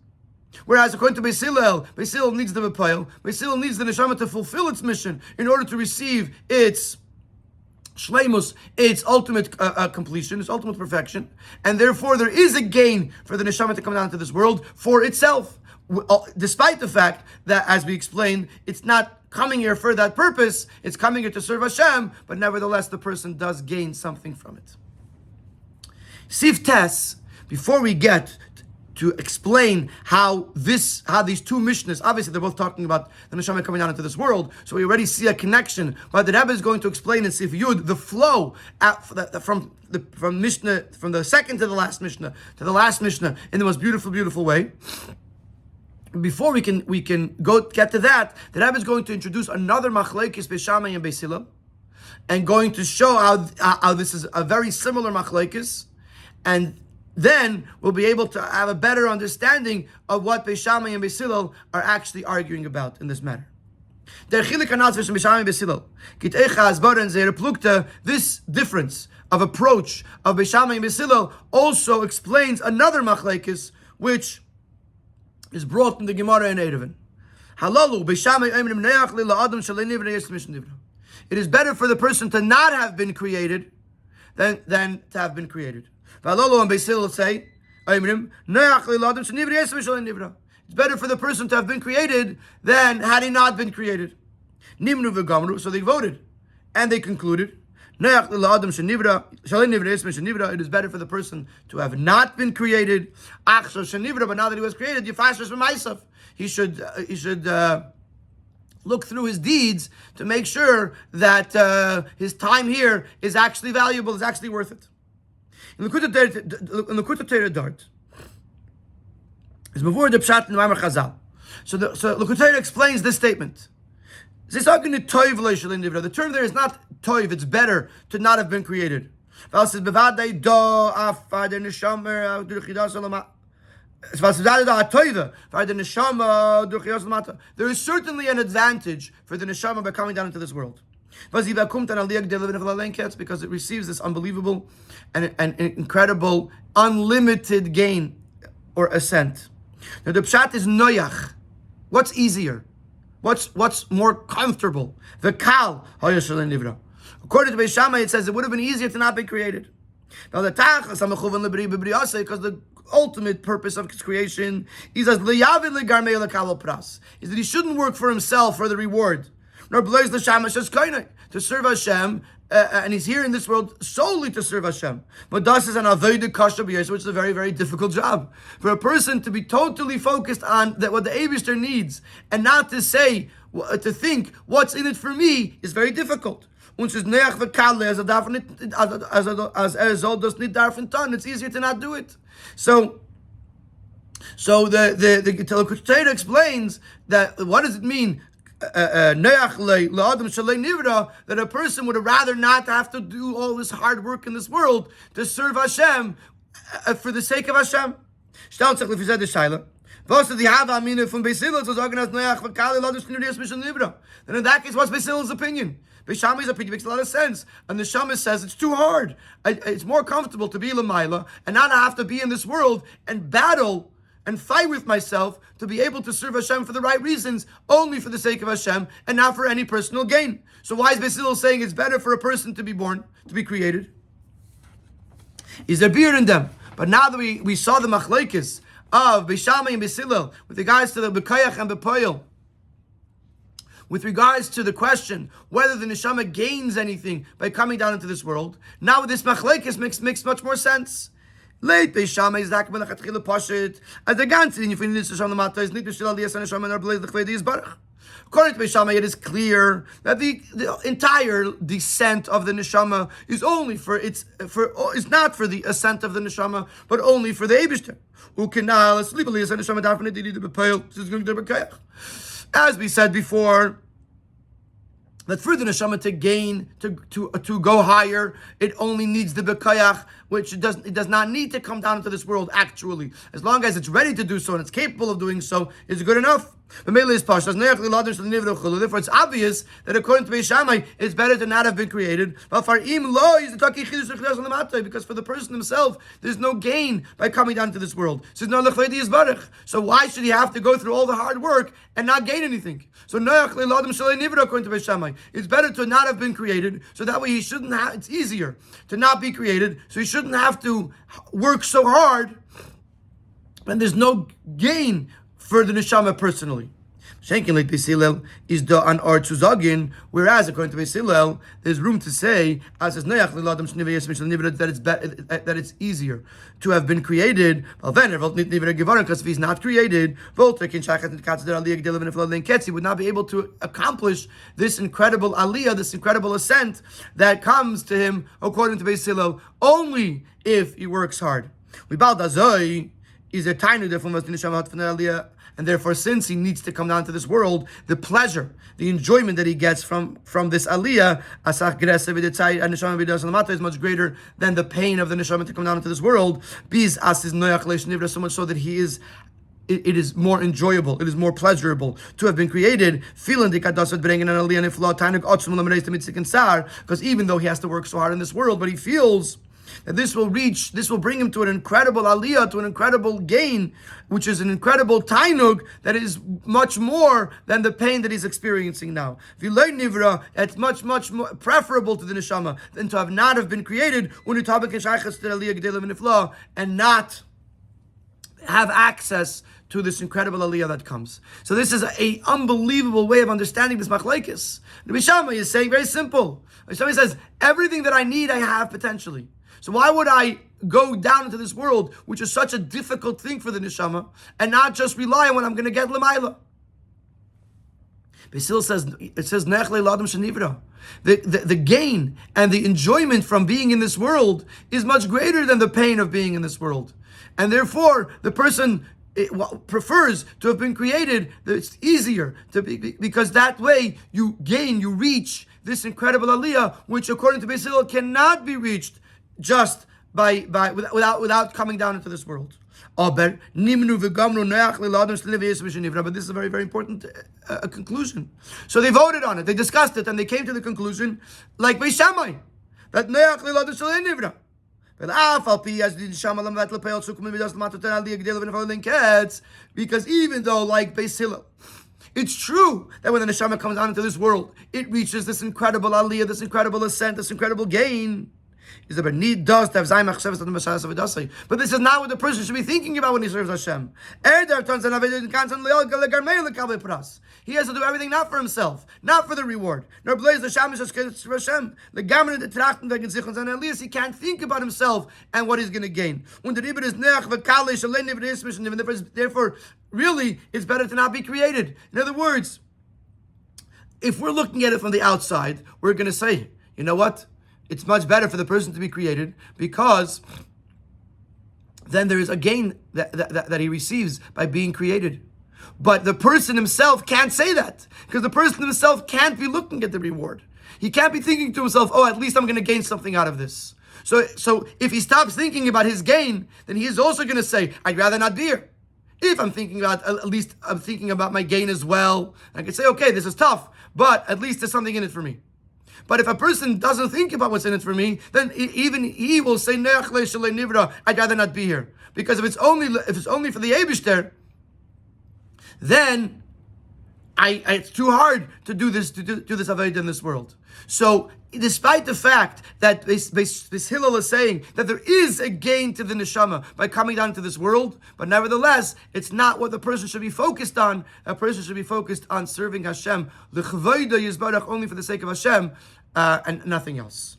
Whereas according to Beis Hillel needs the bepoil. Beis Hillel needs the neshama to fulfill its mission in order to receive its shleimus, its ultimate completion, its ultimate perfection, and therefore there is a gain for the neshama to come down to this world for itself, despite the fact that, as we explained, it's not coming here for that purpose, it's coming here to serve Hashem, but nevertheless the person does gain something from it. Sif Tes, before we get to explain how these two Mishnahs, obviously they're both talking about the neshama coming down into this world, so we already see a connection. But the Rebbe is going to explain in Sif Yud the flow from Mishnah, from the second to the last Mishnah in the most beautiful way. Before we can get to that, the Rebbe is going to introduce another machlekes Beis Shammai and Beis Hillel, and going to show how this is a very similar machlekes, and then we'll be able to have a better understanding of what Beis Shammai and Beis Hillel are actually arguing about in this matter. This difference of approach of Beis Shammai and Beis Hillel also explains another machlekes, which is brought in the Gemara in Eruvin. It is better for the person to not have been created than to have been created. Valolo and Beis Hillel say, it's better for the person to have been created than had he not been created. Nimnu v'gamru, so they voted, and they concluded, it is better for the person to have not been created, but now that he was created, he should look through his deeds to make sure that his time here is actually valuable, is actually worth it. In the Likutei Torah Dart is before the Pshat and Ma'amar Chazal. So Likutei Torah explains this statement. The term there is not toiv; it's better to not have been created. There is certainly an advantage for the neshama by coming down into this world, because it receives this unbelievable and incredible, unlimited gain or ascent. Now the pshat is noyach. What's easier? What's more comfortable? The kal hayashalin nivra. According to Beis Shammai, it says it would have been easier to not be created. Now the tachas hamachuvan lebri b'briyasei, because the ultimate purpose of his creation is as liyavid legarmei lekabel pras, is that he shouldn't work for himself for the reward, nor blaze l'shamash as kainai, to serve Hashem. And he's here in this world solely to serve Hashem. But das is an avodah kasha b'yosef, which is a very, very difficult job for a person to be totally focused on that what the Eibishter needs, and not to say, to think what's in it for me is very difficult. It's easier to not do it. So the Torah explains that what does it mean? That a person would rather not have to do all this hard work in this world to serve Hashem for the sake of Hashem. And in that case, what's Beis Hillel's opinion? Beis Shammai's opinion makes a lot of sense. And the Shammai says it's too hard. It's more comfortable to be Lamaila and not have to be in this world and battle and fight with myself to be able to serve Hashem for the right reasons, only for the sake of Hashem, and not for any personal gain. So why is Beis Hillel saying it's better for a person to be born, to be created? Is there beard in them? But now that we saw the machlekes of Beis Shammai and Beis Hillel with regards to the B'koyach and B'poyel, with regards to the question whether the neshama gains anything by coming down into this world, now this machlekes makes much more sense. Late Beis Shammai is that melachatchila pashit as the ganze in you this neshama mata is nit b'shel aliyas neshama nor blaze the chvei yisbarach. According to Beis Shammai, it is clear that the entire descent of the neshama is only is not for the ascent of the neshama, but only for the Eibishter. As we said before, that for the neshama to gain, to go higher, it only needs the bekayach, which it does not need to come down into this world actually. As long as it's ready to do so and it's capable of doing so, it's good enough. Therefore, it's obvious that according to Beis Shammai, it's better to not have been created. Because for the person himself, there's no gain by coming down to this world. So why should he have to go through all the hard work and not gain anything? So according to Beis Shammai, it's better to not have been created, so that way he shouldn't have. It's easier to not be created, so he shouldn't have to work so hard, and there's no gain for the neshama personally. Shenkin like Beis Hillel is the an art to zagin, whereas according to Beis Hillel, there's room to say as that it's easier to have been created. Because if he's not created, he would not be able to accomplish this incredible aliyah, this incredible ascent that comes to him according to Beis Hillel only if he works hard. Is a tiny difference, and therefore, since he needs to come down to this world, the pleasure, the enjoyment that he gets from this aliyah, is much greater than the pain of the neshama to come down into this world. So much so that it is more enjoyable, it is more pleasurable to have been created. Because even though he has to work so hard in this world, but he feels that this will bring him to an incredible aliyah, to an incredible gain, which is an incredible tainug that is much more than the pain that he's experiencing now. It's much more preferable to the neshama than to not have been created and not have access to this incredible aliyah that comes. So this is an unbelievable way of understanding this machlekes. Rabbi Shammai is saying very simple. Rabbi Shammai says, everything that I need, I have potentially. So why would I go down into this world, which is such a difficult thing for the neshama, and not just rely on what I'm going to get l'mayla? Beis Hillel says, it says, the gain and the enjoyment from being in this world is much greater than the pain of being in this world. And therefore, the person prefers to have been created. It's easier to be, because that way you reach this incredible aliyah, which according to Beis Hillel cannot be reached just without coming down into this world. But this is a very, very important conclusion. So they voted on it, they discussed it, and they came to the conclusion, like Beis Shammai, that Because even though, like Beis Hillel, it's true that when the neshama comes down into this world, it reaches this incredible aliyah, this incredible ascent, this incredible gain. But this is not what the person should be thinking about when he serves Hashem. He has to do everything not for himself, not for the reward. He can't think about himself and what he's going to gain. Therefore, really, it's better to not be created. In other words, if we're looking at it from the outside, we're going to say, you know what? It's much better for the person to be created, because then there is a gain that he receives by being created. But the person himself can't say that, because the person himself can't be looking at the reward. He can't be thinking to himself, oh, at least I'm going to gain something out of this. So if he stops thinking about his gain, then he is also going to say, I'd rather not be here. If I'm thinking about, at least I'm thinking about my gain as well, I can say, okay, this is tough, but at least there's something in it for me. But if a person doesn't think about what's in it for me, then even he will say, I'd rather not be here. Because if it's only for the Eibishter, then it's too hard to do this avodah in this world. So, despite the fact that this Hillel is saying that there is a gain to the neshama by coming down to this world, but nevertheless, it's not what the person should be focused on. A person should be focused on serving Hashem, l'chavoda yizbarach, only for the sake of Hashem, and nothing else.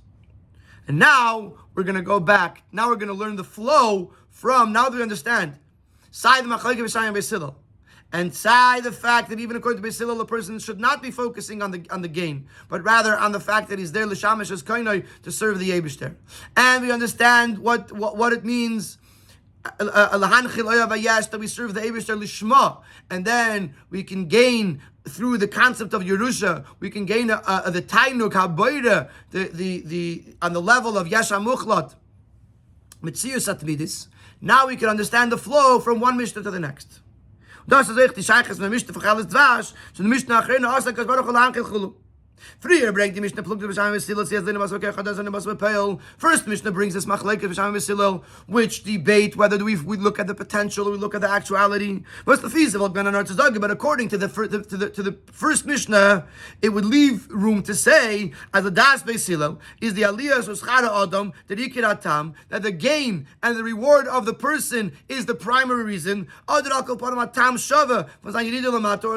And now we're going to go back. Now we're going to learn the flow from, now that we understand, Sai the Machlokes B'Shai and Beis Hillel, and Sai the fact that even according to Beis Hillel, a person should not be focusing on the gain, but rather on the fact that he's there l'shamash as koinoi, to serve the Eibishter. And we understand what it means, that we serve the Eibishter lishma, and then we can gain through the concept of Yerusha, we can gain the tainuk haboira, the on the level of Yasha Muchlat, Metzius Atvidis. Now we can understand the flow from one Mishnah to the next. Das ist echt die Scheiches von Mishnah von Chelek Dvash, so the Mishnah achreina Asa Kadosh Baruch Hu L'Ankel Chulu. Früher bringt die Mishnah Pluk B'Sham V'Silel, Siyaz Lina Bas V'Kei Chadas Lina Bas V'Peil. First Mishnah brings this Machlekes B'Sham V'Silel, which debate whether we look at the potential or we look at the actuality. What's the feasible? But according to the first Mishnah, it would leave room to say, as the Das Beis Hillel is the Aliyah Soschara Adam, the Rikiratam, that the gain and the reward of the person is the primary reason, or at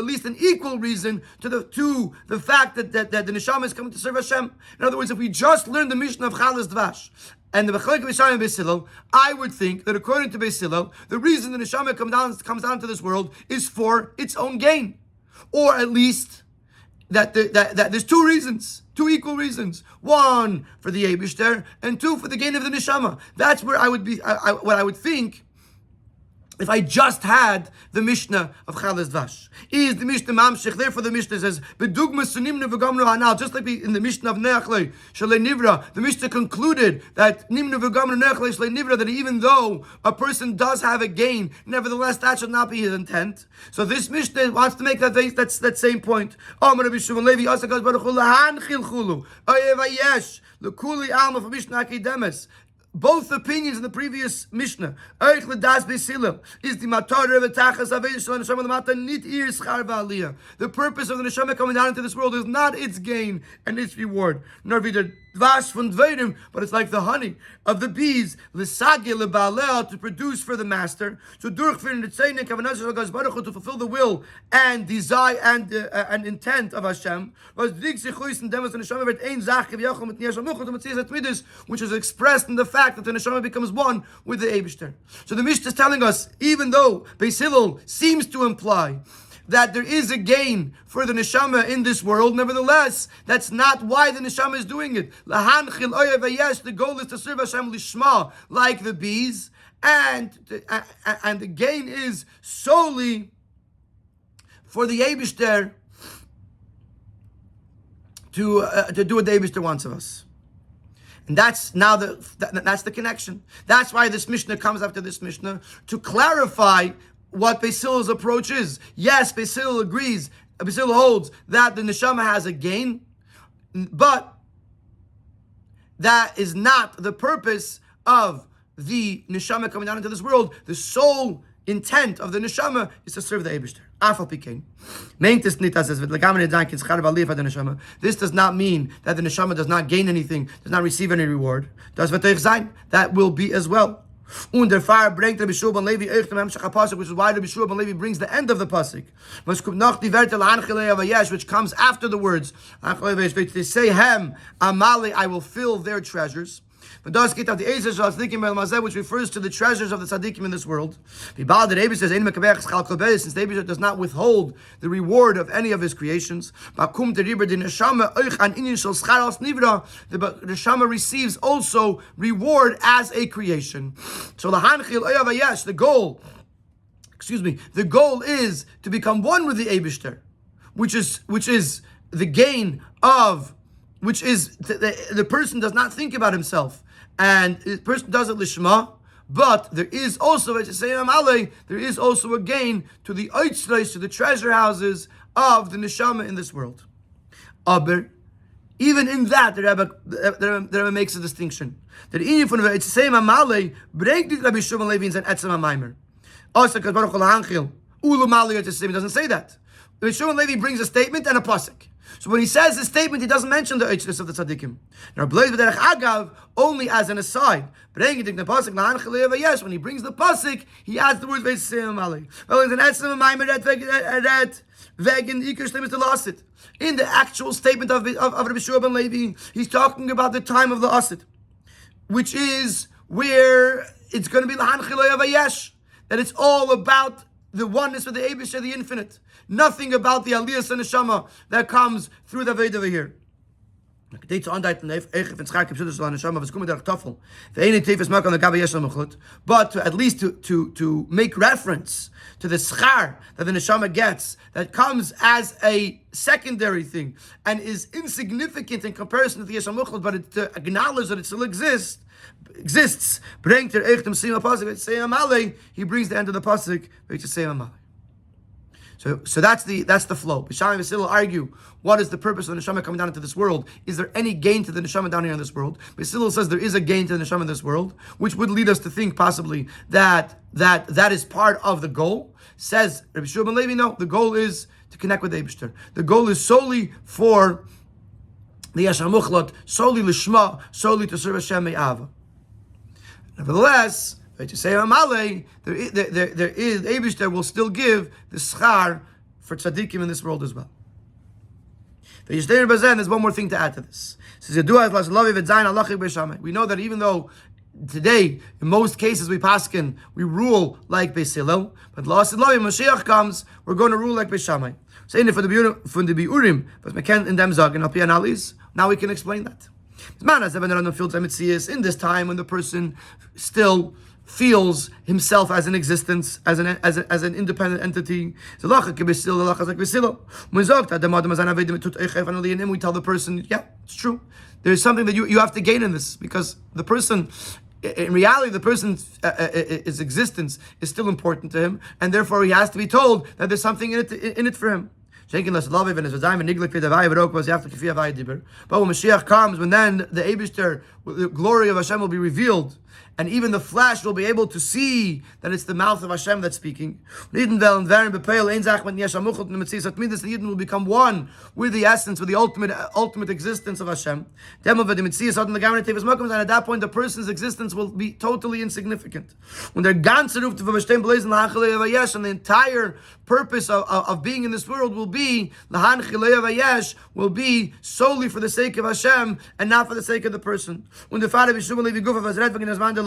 least an equal reason to the fact that the neshama is coming to serve Hashem. In other words, if we just learn the Mishnah of Chelek Dvash and the Machlokes B'Shai and Beis Hillel, I would think that according to Beis Hillel, the reason the neshama comes down to this world is for its own gain, or at least that there's two equal reasons: one for the Eibishter and two for the gain of the neshama. That's where I would be. What I would think, if I just had the Mishnah of Chelek Dvash, is the Mishnah Mamshech. Therefore, the Mishnah says, "Bedugma sunimnu v'gamnu hanal." Just like in the Mishnah of Neachle Shalei Nivra, the Mishnah concluded that Nimnu v'gamnu Neachle Shalei Nivra, that even though a person does have a gain, nevertheless that should not be his intent. So this Mishnah wants to make that same point. Amar Rabbi Shimon Levi Asakash Baruch Hu Lahanchil Chulu Ayevayesh Lekuli Alma for Mishnah Akidemes. Both opinions in the previous Mishnah, is the the purpose of the neshama coming down into this world is not its gain and its reward, nor wieder dvash von dveirim, but it's like the honey of the bees, to produce for the master, to fulfill the will and desire and intent of Hashem, which is expressed in the fact that the neshama becomes one with the Eibishter. So the Mishnah is telling us, even though Beis Hillel seems to imply that there is a gain for the neshama in this world, nevertheless, that's not why the neshama is doing it. The goal is to serve Hashem lishma, like the bees, and the gain is solely for the Eibishter to do what the Eibishter wants of us. And that's now that's the connection. That's why this Mishnah comes after this Mishnah, to clarify what Beis Hillel's approach is. Yes, Beis Hillel agrees, Beis Hillel holds that the neshama has a gain, but that is not the purpose of the neshama coming down into this world, the sole intent of the neshama is to serve the Eibishter. This does not mean that the neshama does not gain anything, does not receive any reward. That will be as well. Und der Fahrer bringt Rabbi Shua ben Levi euch dem Hemshach HaPasuk, which is why Rabbi Shua ben Levi brings the end of the pasuk. Which comes after the words, they say, Hem, Amale, I will fill their treasures. Which refers to the treasures of the tzaddikim in this world. Since the Eibishter does not withhold the reward of any of his creations, the neshama receives also reward as a creation. So the goal is to become one with the Eibishter, which is the gain of, which is the person does not think about himself, and the person does it lishma, but there is also, as you say, there is also a gain to the oitzreis, to the treasure houses of the neshama in this world. Aber, even in that, the Rebbe makes a distinction. That even from the same Amale, bringt it Rabbi Shua ben Levi in sein Etzem HaMaimer. Also, because Baruch HaLanchil, Ulu Mali it doesn't say that. Rabbi Shua ben Levi brings a statement and a pasuk. So when he says this statement, he doesn't mention the oitzreis of the tzaddikim. Now, b'derech agav, only as an aside. When he brings the pasuk, he adds the words v'yisem Amale. Well, in the Etzem HaMaimer, in the actual statement of Rabbi Shua ben Levi, he's talking about the time of the Asid, which is where it's going to be Lahan Chilei Avayesh, that it's all about the oneness of the Eibishter, the infinite. Nothing about the Aliyah and Neshama that comes through the Veda over here. But at least to make reference to the schar that the neshama gets, that comes as a secondary thing and is insignificant in comparison to the Yesham Muchlat, but it, to acknowledge that it still exists. He brings the end of the pasuk. So that's the flow. Bisham and Basil argue, what is the purpose of the neshama coming down into this world? Is there any gain to the neshama down here in this world? Basil says there is a gain to the neshama in this world, which would lead us to think possibly that is part of the goal. Says Rabbi Shua ben Levi, no, the goal is to connect with the Eibishter. The goal is solely for the Yashar Muchlat, solely lishma, solely to serve Hashem me'ava. Nevertheless, to say Amale, there is Eibishter will still give the schar for tzaddikim in this world as well. There's one more thing to add to this. We know that even though today, in most cases we paskin, we rule like Beis Hillel, but Mashiach comes, we're going to rule like Beis Shammai. Saying it for the biurim, but we can't in them zagen al pi analysis. Now we can explain that. In this time when the person still feels himself as an existence, as an independent entity. We tell the person, yeah, it's true. There's something that you have to gain in this, because the person, in reality, the person's his existence is still important to him, and therefore he has to be told that there's something in it for him. But when Mashiach comes, when then the Eibishter, the glory of Hashem will be revealed, and even the flesh will be able to see that it's the mouth of Hashem that's speaking. The Yidden will become one with the essence, with the ultimate existence of Hashem. And at that point, the person's existence will be totally insignificant. When they're and the entire purpose of being in this world will be solely for the sake of Hashem and not for the sake of the person. When the father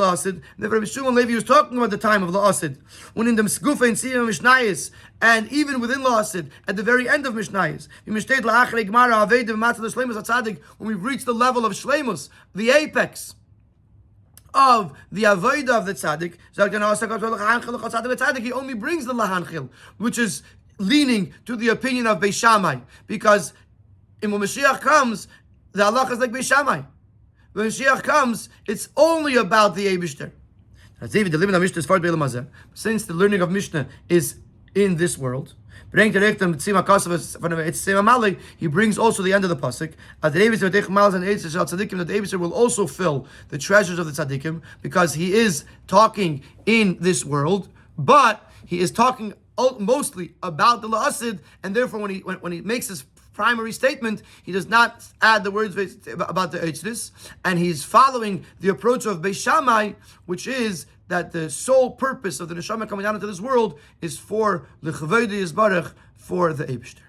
Asid, the Rabbi Shua ben Levi was talking about the time of the Asid. When in the Msgufa in Siyam Mishnayis, and even within the Asid, at the very end of Mishnayis, when we've reached the level of Shleimus, the apex of the Avodah of the Tzaddik, he only brings the Lahanchil, which is leaning to the opinion of Beis Shammai, because when Mashiach comes, the halacha is like Beis Shammai. When Mashiach comes, it's only about the Eibishter. Since the learning of Mishnah is in this world, He brings also the end of the pasuk. That the Eibusher will also fill the treasures of the tzaddikim, because he is talking in this world, but he is talking mostly about the la'asid, and therefore when he makes this primary statement, he does not add the words about the Eitzris, and he's following the approach of Beis Shammai, which is that the sole purpose of the neshama coming down into this world is for l'chavodi yisbarach, for the Eibishter.